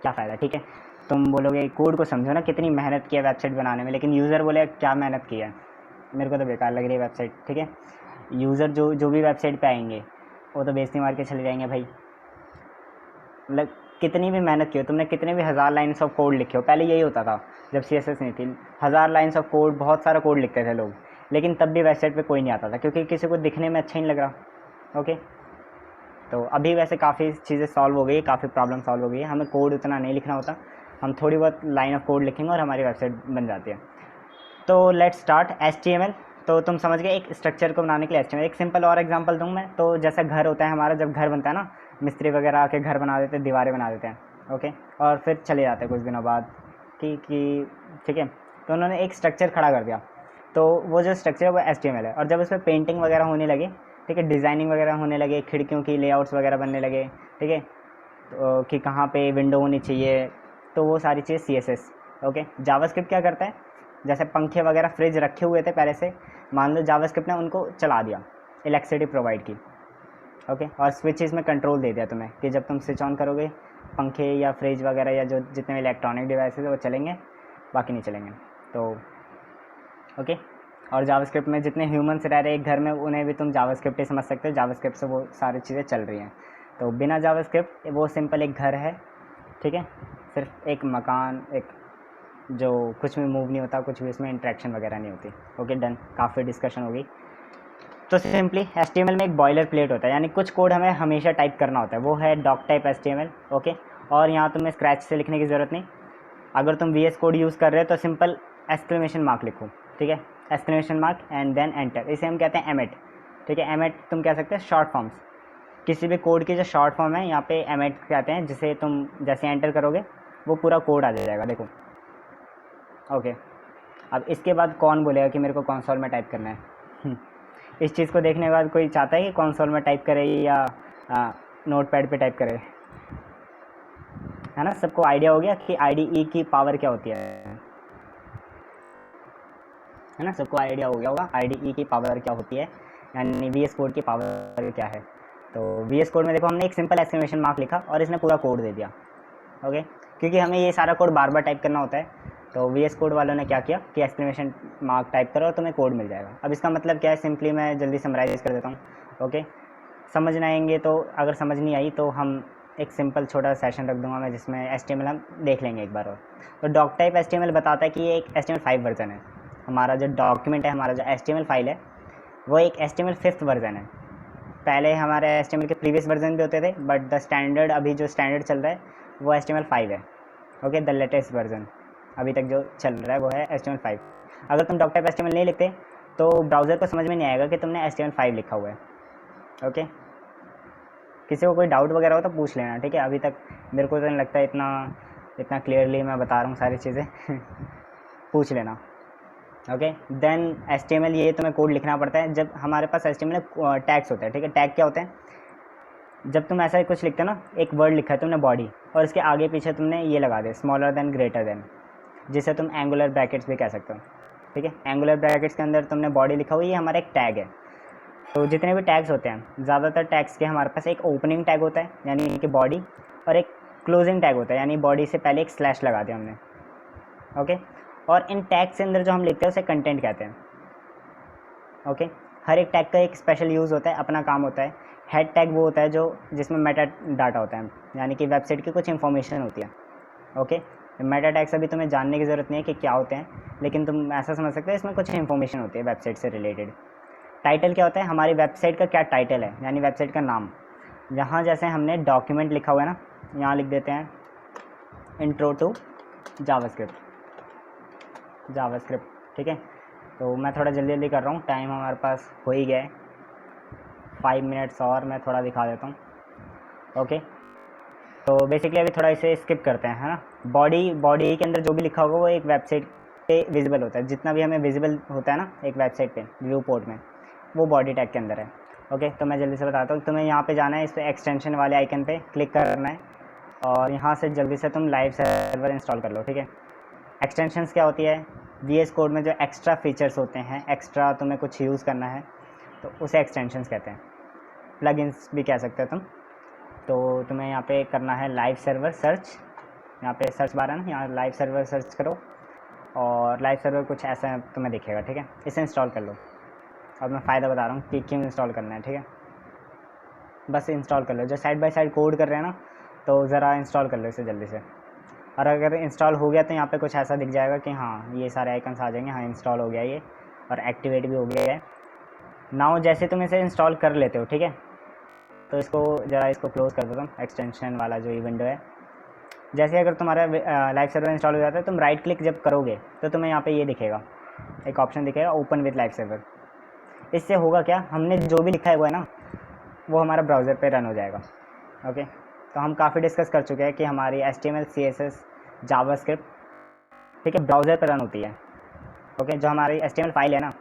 क्या फ़ायदा? ठीक है, तुम बोलोगे कोड को समझो ना, कितनी मेहनत की है वेबसाइट बनाने में, लेकिन यूज़र बोले क्या मेहनत की है, मेरे को तो बेकार लग रही है वेबसाइट। ठीक है, यूज़र जो जो भी वेबसाइट पे आएंगे वो तो बेइज्जती मार के चले जाएंगे भाई। मतलब कितनी भी मेहनत की हो तुमने, कितने भी हज़ार लाइन्स ऑफ कोड लिखे हो, पहले यही होता था जब CSS नहीं थी, हज़ार लाइन्स ऑफ कोड, बहुत सारा कोड लिखते थे लोग, लेकिन तब भी वेबसाइट पे कोई नहीं आता था, क्योंकि किसी को दिखने में अच्छा नहीं लग रहा। ओके, तो अभी वैसे काफ़ी चीज़ें सॉल्व हो गई, काफ़ी प्रॉब्लम सॉल्व हो गई है, हमें कोड उतना नहीं लिखना होता, हम थोड़ी बहुत लाइन ऑफ कोड लिखेंगे और हमारी वेबसाइट बन जाती है। तो लेट्स स्टार्ट HTML। तो तुम समझ गए एक स्ट्रक्चर को बनाने के लिए HTML। एक सिंपल और एग्जांपल दूँ मैं, तो जैसा घर होता है हमारा, जब घर बनता है ना, मिस्त्री वगैरह आके घर बना देते हैं, दीवारें बना देते हैं। ओके, और फिर चले जाते हैं कुछ दिनों बाद कि ठीक है, तो उन्होंने एक स्ट्रक्चर खड़ा कर दिया, तो वो जो स्ट्रक्चर है वो HTML है, और जब उस पर पेंटिंग वगैरह होने लगे, ठीक है, डिज़ाइनिंग वगैरह होने लगे, खिड़कियों की लेआउट्स वगैरह बनने लगे, ठीक है, तो कि कहाँ पे विंडो होनी चाहिए, तो वो सारी चीज़ CSS। ओके, जावास्क्रिप्ट क्या करता है, जैसे पंखे वगैरह फ्रिज रखे हुए थे पहले से, मान लो जावास्क्रिप्ट ने उनको चला दिया, इलेक्ट्रिसिटी प्रोवाइड की। ओके, और स्विचेस में कंट्रोल दे दिया तुम्हें कि जब तुम स्विच ऑन करोगे पंखे या फ्रिज वगैरह या जो जितने इलेक्ट्रॉनिक डिवाइसेस है वो चलेंगे, बाकी नहीं चलेंगे। तो ओके, और जावास्क्रिप्ट में जितने ह्यूमंस रह रहे हैं एक घर में, उन्हें भी तुम जावास्क्रिप्ट ही समझ सकते हो, जावास्क्रिप्ट से वो सारी चीज़ें चल रही हैं। तो बिना जावास्क्रिप्ट वो सिंपल एक घर है, ठीक है, सिर्फ एक मकान, एक जो कुछ भी मूव नहीं होता, कुछ भी उसमें इंट्रैक्शन वगैरह नहीं होती। ओके, डन, काफ़ी डिस्कशन होगी। तो सिंपली HTML में एक बॉयलर प्लेट होता है, यानी कुछ कोड हमें हमेशा टाइप करना होता है, वो है डॉक टाइप HTML। ओके, और यहाँ तुम्हें स्क्रैच से लिखने की ज़रूरत नहीं, अगर तुम VS कोड यूज़ कर रहे हो तो सिंपल एक्सक्लेमेशन मार्क लिखो, ठीक है, exclamation mark and then enter, इसे हम कहते हैं एमेट। ठीक है, एमेट तुम कह सकते हो शॉर्ट फॉर्म्स, किसी भी कोड की जो शॉर्ट फॉर्म है यहाँ पे एमिट कहते हैं, जिसे तुम जैसे एंटर करोगे वो पूरा कोड आ जाएगा। देखो ओके, अब इसके बाद कौन बोलेगा कि मेरे को कंसोल में टाइप करना है? इस चीज़ को देखने के बाद कोई चाहता है कि कंसोल में टाइप करे या नोटपैड पे टाइप करे? है ना, सबको आइडिया हो गया कि IDE की पावर क्या होती है ना, सबको आइडिया हो गया होगा IDE की पावर क्या होती है, यानी VS कोड की पावर क्या है। तो VS कोड में देखो हमने एक सिंपल एक्सक्लेमेशन मार्क लिखा और इसने पूरा कोड दे दिया। ओके, क्योंकि हमें ये सारा कोड बार बार टाइप करना होता है, तो VS कोड वालों ने क्या किया कि एक्सक्लेमेशन मार्क टाइप करो और तुम्हें कोड मिल जाएगा। अब इसका मतलब क्या है, सिंपली मैं जल्दी समराइज कर देता हूँ। ओके, समझ नहीं आएंगे तो, अगर समझ नहीं आई तो हम एक सिंपल छोटा सेशन रख दूंगा मैं, जिसमें HTML हम देख लेंगे एक बार और। तो डॉक टाइप HTML बताता है कि ये एक HTML5 वर्जन है। हमारा जो डॉक्यूमेंट है, हमारा जो HTML फाइल है, वो एक HTML5 वर्जन है। पहले हमारे HTML के प्रीवियस वर्जन भी होते थे, बट द स्टैंडर्ड, अभी जो स्टैंडर्ड चल रहा है वो HTML5 है। ओके, द लेटेस्ट वर्जन अभी तक जो चल रहा है वो है HTML5। अगर तुम डॉक टाइप HTML नहीं लिखते तो ब्राउज़र को समझ में नहीं आएगा कि तुमने HTML5 लिखा हुआ है। ओके, किसी को कोई डाउट वगैरह हो तो पूछ लेना, ठीक है। अभी तक मेरे को तो नहीं लगता इतना क्लियरली मैं बता रहा हूँ सारी चीज़ें। पूछ लेना। ओके, देन HTML, ये तुम्हें कोड लिखना पड़ता है जब हमारे पास HTML टैग्स होता है, ठीक है। टैग क्या होते हैं? जब तुम ऐसा कुछ लिखते हो ना, एक वर्ड लिखा है तुमने बॉडी, और इसके आगे पीछे तुमने ये लगा दिया स्मॉलर देन ग्रेटर देन, जिसे तुम एंगुलर ब्रैकेट्स भी कह सकते हो, ठीक है। एंगुलर ब्रैकेट्स के अंदर तुमने बॉडी लिखा हुआ, ये हमारा एक टैग है। तो जितने भी टैग्स होते हैं, ज़्यादातर टैग्स के हमारे पास एक ओपनिंग टैग होता है यानी कि बॉडी, और एक क्लोजिंग टैग होता है यानी बॉडी से पहले एक स्लैश लगा दिया हमने। ओके, और इन टैग्स के अंदर जो हम लिखते हैं उसे कंटेंट कहते हैं। ओके, हर एक टैग का एक स्पेशल यूज़ होता है, अपना काम होता है। हेड टैग वो होता है जो जिसमें मेटा डाटा होता है, यानी कि वेबसाइट की कुछ इन्फॉर्मेशन होती है। ओके, मेटा टैग्स अभी तुम्हें जानने की ज़रूरत नहीं है कि क्या होते हैं, लेकिन तुम ऐसा समझ सकते हो इसमें कुछ इन्फॉर्मेशन होती है वेबसाइट से रिलेटेड। टाइटल क्या होता है? हमारी वेबसाइट का क्या टाइटल है, यानी वेबसाइट का नाम। यहाँ जैसे हमने डॉक्यूमेंट लिखा हुआ है ना, यहाँ लिख देते हैं इंट्रो टू जावास्क्रिप्ट, ठीक है। तो मैं थोड़ा जल्दी जल्दी कर रहा हूँ, टाइम हमारे पास हो ही गया है, 5 मिनट्स और मैं थोड़ा दिखा देता हूँ। ओके, तो बेसिकली अभी थोड़ा इसे स्किप करते हैं, है ना। बॉडी के अंदर जो भी लिखा होगा वो एक वेबसाइट पे विजिबल होता है, जितना भी हमें विजिबल होता है ना एक वेबसाइट पे व्यू पोर्ट में, वो बॉडी टैग के अंदर है। ओके, तो मैं जल्दी से बताता हूँ। तुम्हें यहाँ पे जाना है, इस पर एक्सटेंशन वाले आइकन पे क्लिक करना है, और यहाँ से जल्दी से तुम लाइव सर्वर इंस्टॉल कर लो, ठीक है। एक्सटेंशंस क्या होती है? VS कोड में जो एक्स्ट्रा फीचर्स होते हैं, एक्स्ट्रा तुम्हें कुछ यूज़ करना है तो उसे एक्सटेंशंस कहते हैं, प्लगइन्स भी कह सकते हो तुम। तो तुम्हें यहाँ पे करना है लाइव सर्वर सर्च, यहाँ पे सर्च बार है ना, यहाँ लाइव सर्वर सर्च करो, और लाइव सर्वर कुछ ऐसा तुम्हें दिखेगा, ठीक है। इसे इंस्टॉल कर लो। अब मैं फ़ायदा बता रहा हूँ कि क्यों इंस्टॉल करना है, ठीक है। बस इंस्टॉल कर लो, जो साइड बाय साइड कोड कर रहे हैं ना, तो ज़रा इंस्टॉल कर लो इसे जल्दी से। और अगर इंस्टॉल हो गया तो यहाँ पे कुछ ऐसा दिख जाएगा कि हाँ ये सारे आइकन्स आ जाएंगे, हाँ इंस्टॉल हो गया ये, और एक्टिवेट भी हो गया है। नाउ जैसे तुम इसे इंस्टॉल कर लेते हो, ठीक है, तो इसको क्लोज़ कर दो तुम, एक्सटेंशन वाला जो ये विंडो है। जैसे अगर तुम्हारा लाइव सर्वर इंस्टॉल हो जाता है, तुम राइट क्लिक जब करोगे तो तुम्हें यहाँ पे ये दिखेगा, एक ऑप्शन दिखेगा ओपन विथ लाइव सर्वर। इससे होगा क्या, हमने जो भी लिखा है वो है ना, वो हमारा ब्राउज़र पे रन हो जाएगा। ओके, तो हम काफ़ी डिस्कस कर चुके हैं कि हमारी HTML CSS जावास्क्रिप्ट, ठीक है, ब्राउज़र पे रन होती है। ओके, जो हमारी HTML फाइल है ना,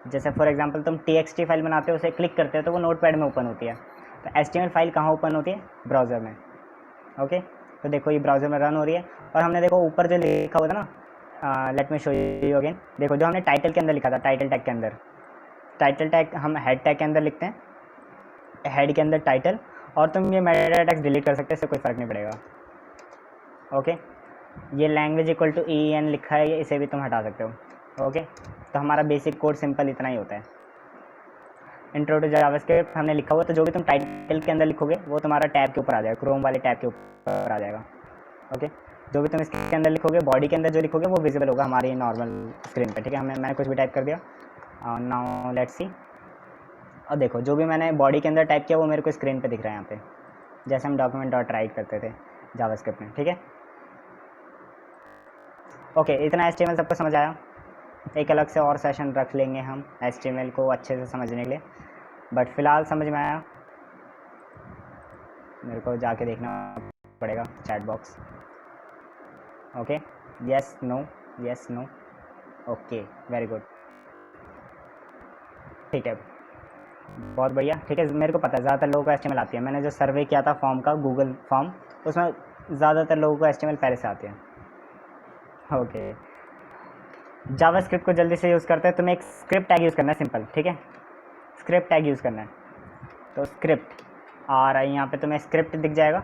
जैसे फॉर एग्जांपल तुम TXT फाइल बनाते हो, उसे क्लिक करते हो तो वो नोटपैड में ओपन होती है, तो HTML फाइल कहाँ ओपन होती है? ब्राउज़र में। ओके, तो देखो ये ब्राउज़र में रन हो रही है, और हमने देखो ऊपर जो लिखा हुआ था ना, let me show you again, देखो जो हमने टाइटल के अंदर लिखा था, टाइटल टैग के अंदर, टाइटल टैग हम हेड टैग के अंदर लिखते हैं, हेड के अंदर टाइटल, और तुम ये मेटा टैग्स डिलीट कर सकते हो, इससे कोई फ़र्क नहीं पड़ेगा। ओके, ये लैंग्वेज इक्वल टू EN लिखा है, इसे भी तुम हटा सकते हो। ओके, तो हमारा बेसिक कोड सिंपल इतना ही होता है। इंट्रो टू जावास्क्रिप्ट हमने लिखा हुआ, तो जो भी तुम टाइटल के अंदर लिखोगे वो तुम्हारा टैब के ऊपर आ जाएगा, क्रोम वाले टैब के ऊपर आ जाएगा। ओके, जो भी तुम इसके अंदर लिखोगे, बॉडी के अंदर जो लिखोगे वो विजिबल होगा हमारी नॉर्मल स्क्रीन पे, ठीक है। मैंने कुछ भी टाइप कर दिया, नाउ लेट्स सी। और देखो जो भी मैंने बॉडी के अंदर टाइप किया वो मेरे को स्क्रीन पे दिख रहा है यहाँ पे, जैसे हम डॉक्यूमेंट डॉट राइट करते थे जावास्क्रिप्ट में, ठीक है। ओके, इतना HTML सबको समझ आया। एक अलग से और सेशन रख लेंगे हम HTML को अच्छे से समझने के लिए, बट फ़िलहाल समझ में आया। मेरे को जाके देखना पड़ेगा chat box. Okay, yes no, yes no, okay, very good, ठीक है, बहुत बढ़िया। ठीक है, मेरे को पता है ज़्यादातर लोगों को एचटीएमएल आती है। मैंने जो सर्वे किया था फॉर्म का, गूगल फॉर्म, उसमें ज़्यादातर लोगों को एचटीएमएल पहले से आती है। ओके, जावास्क्रिप्ट को जल्दी से यूज़ करते हैं। तुम्हें एक स्क्रिप्ट टैग यूज़ करना है, सिंपल, ठीक है, स्क्रिप्ट टैग यूज़ करना है। तो स्क्रिप्ट आ रहा है यहाँ पे, तुम्हें स्क्रिप्ट दिख जाएगा।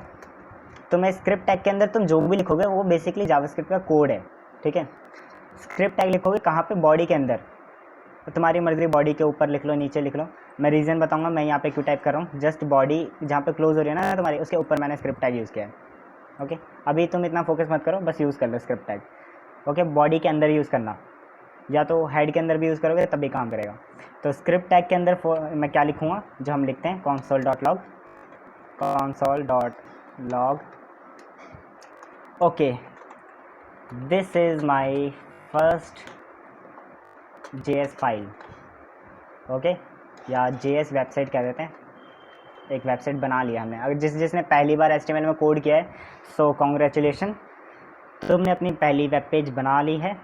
तुम्हें स्क्रिप्ट टैग के अंदर तुम जो भी लिखोगे वो बेसिकली जावास्क्रिप्ट का कोड है, ठीक है। स्क्रिप्ट टैग लिखोगे कहाँ पे? बॉडी के अंदर। तो तुम्हारी मर्ज़ी, बॉडी के ऊपर लिख लो, नीचे लिख लो। मैं रीज़न बताऊंगा मैं यहाँ पे क्यों टाइप कर रहा हूँ। जस्ट बॉडी जहाँ पे क्लोज हो रही है ना तुम्हारी, उसके ऊपर मैंने स्क्रिप्ट टैग यूज़ किया है। ओके, अभी तुम इतना फोकस मत करो, बस यूज़ कर लो स्क्रिप्ट टैग। ओके, बॉडी के अंदर यूज़ करना, या तो हेड के अंदर भी यूज़ करोगे तब भी काम करेगा। तो स्क्रिप्ट टैग के अंदर मैं क्या लिखूँगा, जो हम लिखते हैं console.log, console.log। Okay, this is my first JS file. Okay, या JS वेबसाइट कह देते हैं। एक वेबसाइट बना लिया हमने। अगर जिसने पहली बार HTML में कोड किया है, सो कॉन्ग्रेचुलेशन, तुमने अपनी पहली वेब पेज बना ली है।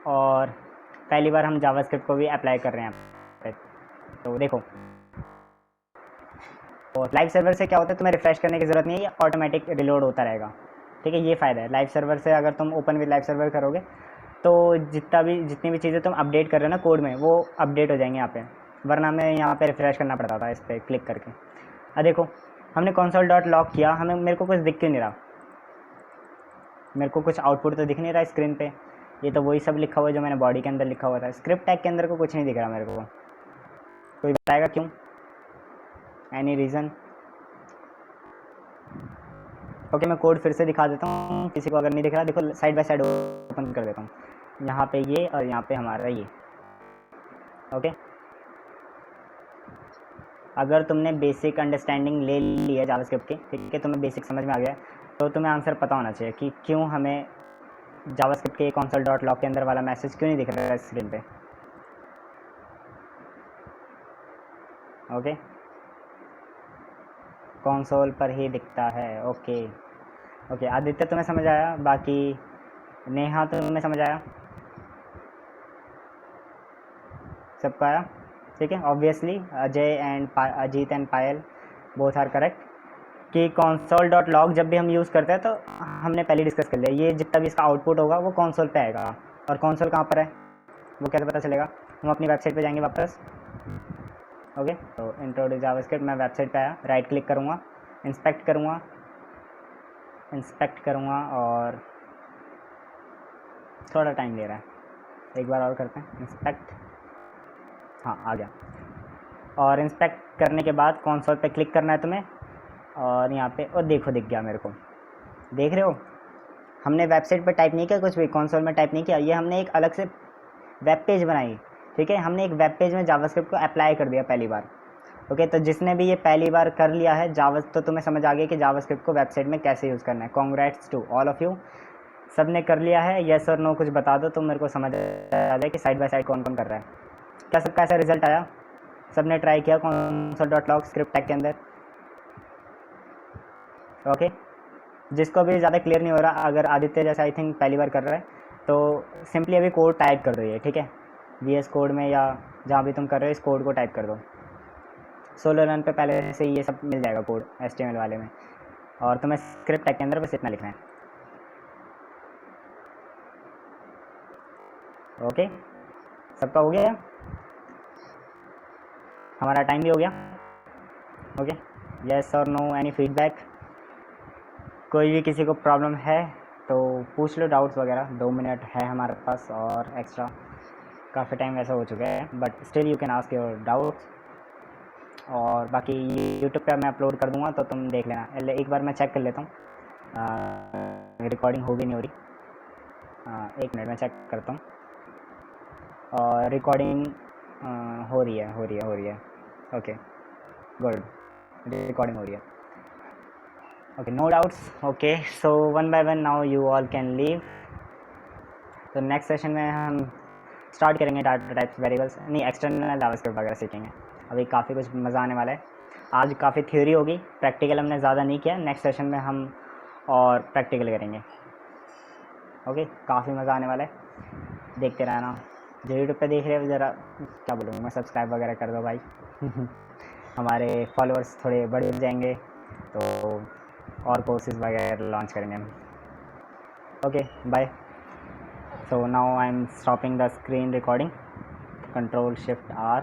और पहली बार हम जावास्क्रिप्ट को भी अप्लाई कर रहे हैं यहाँ पे। तो देखो, और लाइव सर्वर से क्या होता है, तुम्हें रिफ्रेश करने की ज़रूरत नहीं है, ये ऑटोमेटिक रिलोड होता रहेगा, ठीक है। ये फ़ायदा है लाइव सर्वर से। अगर तुम ओपन विद लाइव सर्वर करोगे तो जितनी भी चीज़ें तुम अपडेट कर रहे हो ना कोड में, वो अपडेट हो जाएंगे यहाँ पे। वरना हमें यहाँ पे रिफ्रेश करना पड़ता था इस पर क्लिक करके। अब देखो, हमने console.log किया, मेरे को कुछ दिख क्यों नहीं रहा? मेरे को कुछ आउटपुट तो दिख नहीं रहा स्क्रीन पे। ये तो वही सब लिखा हुआ है जो मैंने बॉडी के अंदर लिखा हुआ था। स्क्रिप्ट टैग के अंदर को कुछ नहीं दिख रहा मेरे को। कोई बताएगा क्यों? Any reason? ओके, मैं कोड फिर से दिखा देता हूँ किसी को अगर नहीं दिख रहा। देखो, साइड बाय साइड ओपन कर देता हूँ। यहाँ पे ये और यहाँ पे हमारा ये। ओके, अगर तुमने बेसिक अंडरस्टैंडिंग ले ली है जावास्क्रिप्ट की, ठीक है, तुम्हें बेसिक समझ में आ गया, तो तुम्हें आंसर पता होना चाहिए कि क्यों हमें जावास्क्रिप्ट के console.log के अंदर वाला मैसेज क्यों नहीं दिख रहा है स्क्रीन पे। ओके, कंसोल पर ही दिखता है। ओके, ओके, आदित्य तुम्हें समझ आया? बाकी नेहा तुम्हें समझ आया? सबको आया? ठीक है, obviously Ajay and Ajit and Payal both are correct कि console.log जब भी हम यूज़ करते हैं तो हमने पहले डिस्कस कर लिया, ये जितना भी इसका आउटपुट होगा वो कंसोल पे आएगा। और कंसोल कहाँ पर है वो कैसे पता चलेगा? हम अपनी वेबसाइट पे जाएंगे वापस। ओके, तो इंट्रोड्यूस जावास्क्रिप्ट, मैं वेबसाइट पे आया, राइट क्लिक करूँगा, इंस्पेक्ट करूँगा और थोड़ा टाइम ले रहा है, एक बार और करते हैं इंस्पेक्ट। हाँ, आ गया। और इंस्पेक्ट करने के बाद कंसोल पे क्लिक करना है तुम्हें, और यहाँ पे और देखो दिख गया मेरे को। देख रहे हो, हमने वेबसाइट पर टाइप नहीं किया कुछ भी, कंसोल में टाइप नहीं किया, ये हमने एक अलग से वेब पेज बनाई, ठीक है। हमने एक वेब पेज में जावास्क्रिप्ट को अप्लाई कर दिया पहली बार। ओके, तो जिसने भी ये पहली बार कर लिया है तो तुम्हें समझ आ गया कि जावास्क्रिप्ट को वेबसाइट में कैसे यूज़ करना है। Congrats to all of you, सब ने कर लिया है। येस और नो कुछ बता दो तो मेरे को समझ आ जाए कि साइड बाय साइड कौन कौन कर रहा है। क्या सबका ऐसा रिजल्ट आया? सब ने ट्राई किया console.log स्क्रिप्ट टैग के अंदर? ओके, जिसको भी ज़्यादा क्लियर नहीं हो रहा, अगर आदित्य जैसा आई थिंक पहली बार कर रहा है, तो सिंपली अभी कोड टाइप कर दो ये, ठीक है, VS कोड में या जहाँ भी तुम कर रहे हो इस कोड को टाइप कर दो। सोलो रन पे पहले से ये सब मिल जाएगा कोड HTML वाले में, और तुम्हें स्क्रिप्ट टैग के अंदर बस इतना लिखना है। ओके, सबका हो गया? हमारा टाइम भी हो गया। ओके, यस और नो, एनी फीडबैक? कोई भी किसी को प्रॉब्लम है तो पूछ लो, डाउट्स वगैरह। 2 मिनट है हमारे पास और एक्स्ट्रा, काफ़ी टाइम वैसा हो चुका है, but still you can ask your doubts. और बाकी यूट्यूब पे मैं अपलोड कर दूंगा तो तुम देख लेना। एक बार मैं चेक कर लेता हूँ रिकॉर्डिंग हो भी नहीं हो रही। 1 मिनट में चेक करता हूँ। और रिकॉर्डिंग हो रही है। ओके, गुड, रिकॉर्डिंग हो रही है। Okay, no doubts. Okay, so one by one now you all can leave. तो नेक्स्ट सेशन में हम स्टार्ट करेंगे डाटा टाइप्स, वेरिएबल्स नहीं, एक्सटर्नल जावास्क्रिप्ट वगैरह सीखेंगे। अभी काफ़ी कुछ मज़ा आने वाला है। आज काफ़ी थ्योरी होगी, प्रैक्टिकल हमने ज़्यादा नहीं किया। नेक्स्ट सेशन में हम और प्रैक्टिकल करेंगे। ओके, काफ़ी मज़ा आने वाला है, देखते रहना। जो यूट्यूब पे देख रहे हो ज़रा क्या बोलूँगा मैं, सब्सक्राइब वगैरह कर दो भाई। हमारे फॉलोअर्स थोड़े बढ़ जाएंगे तो और कोर्सेज वगैरह लॉन्च करेंगे हम। Okay bye. So now I'm stopping the screen recording, Control Shift R.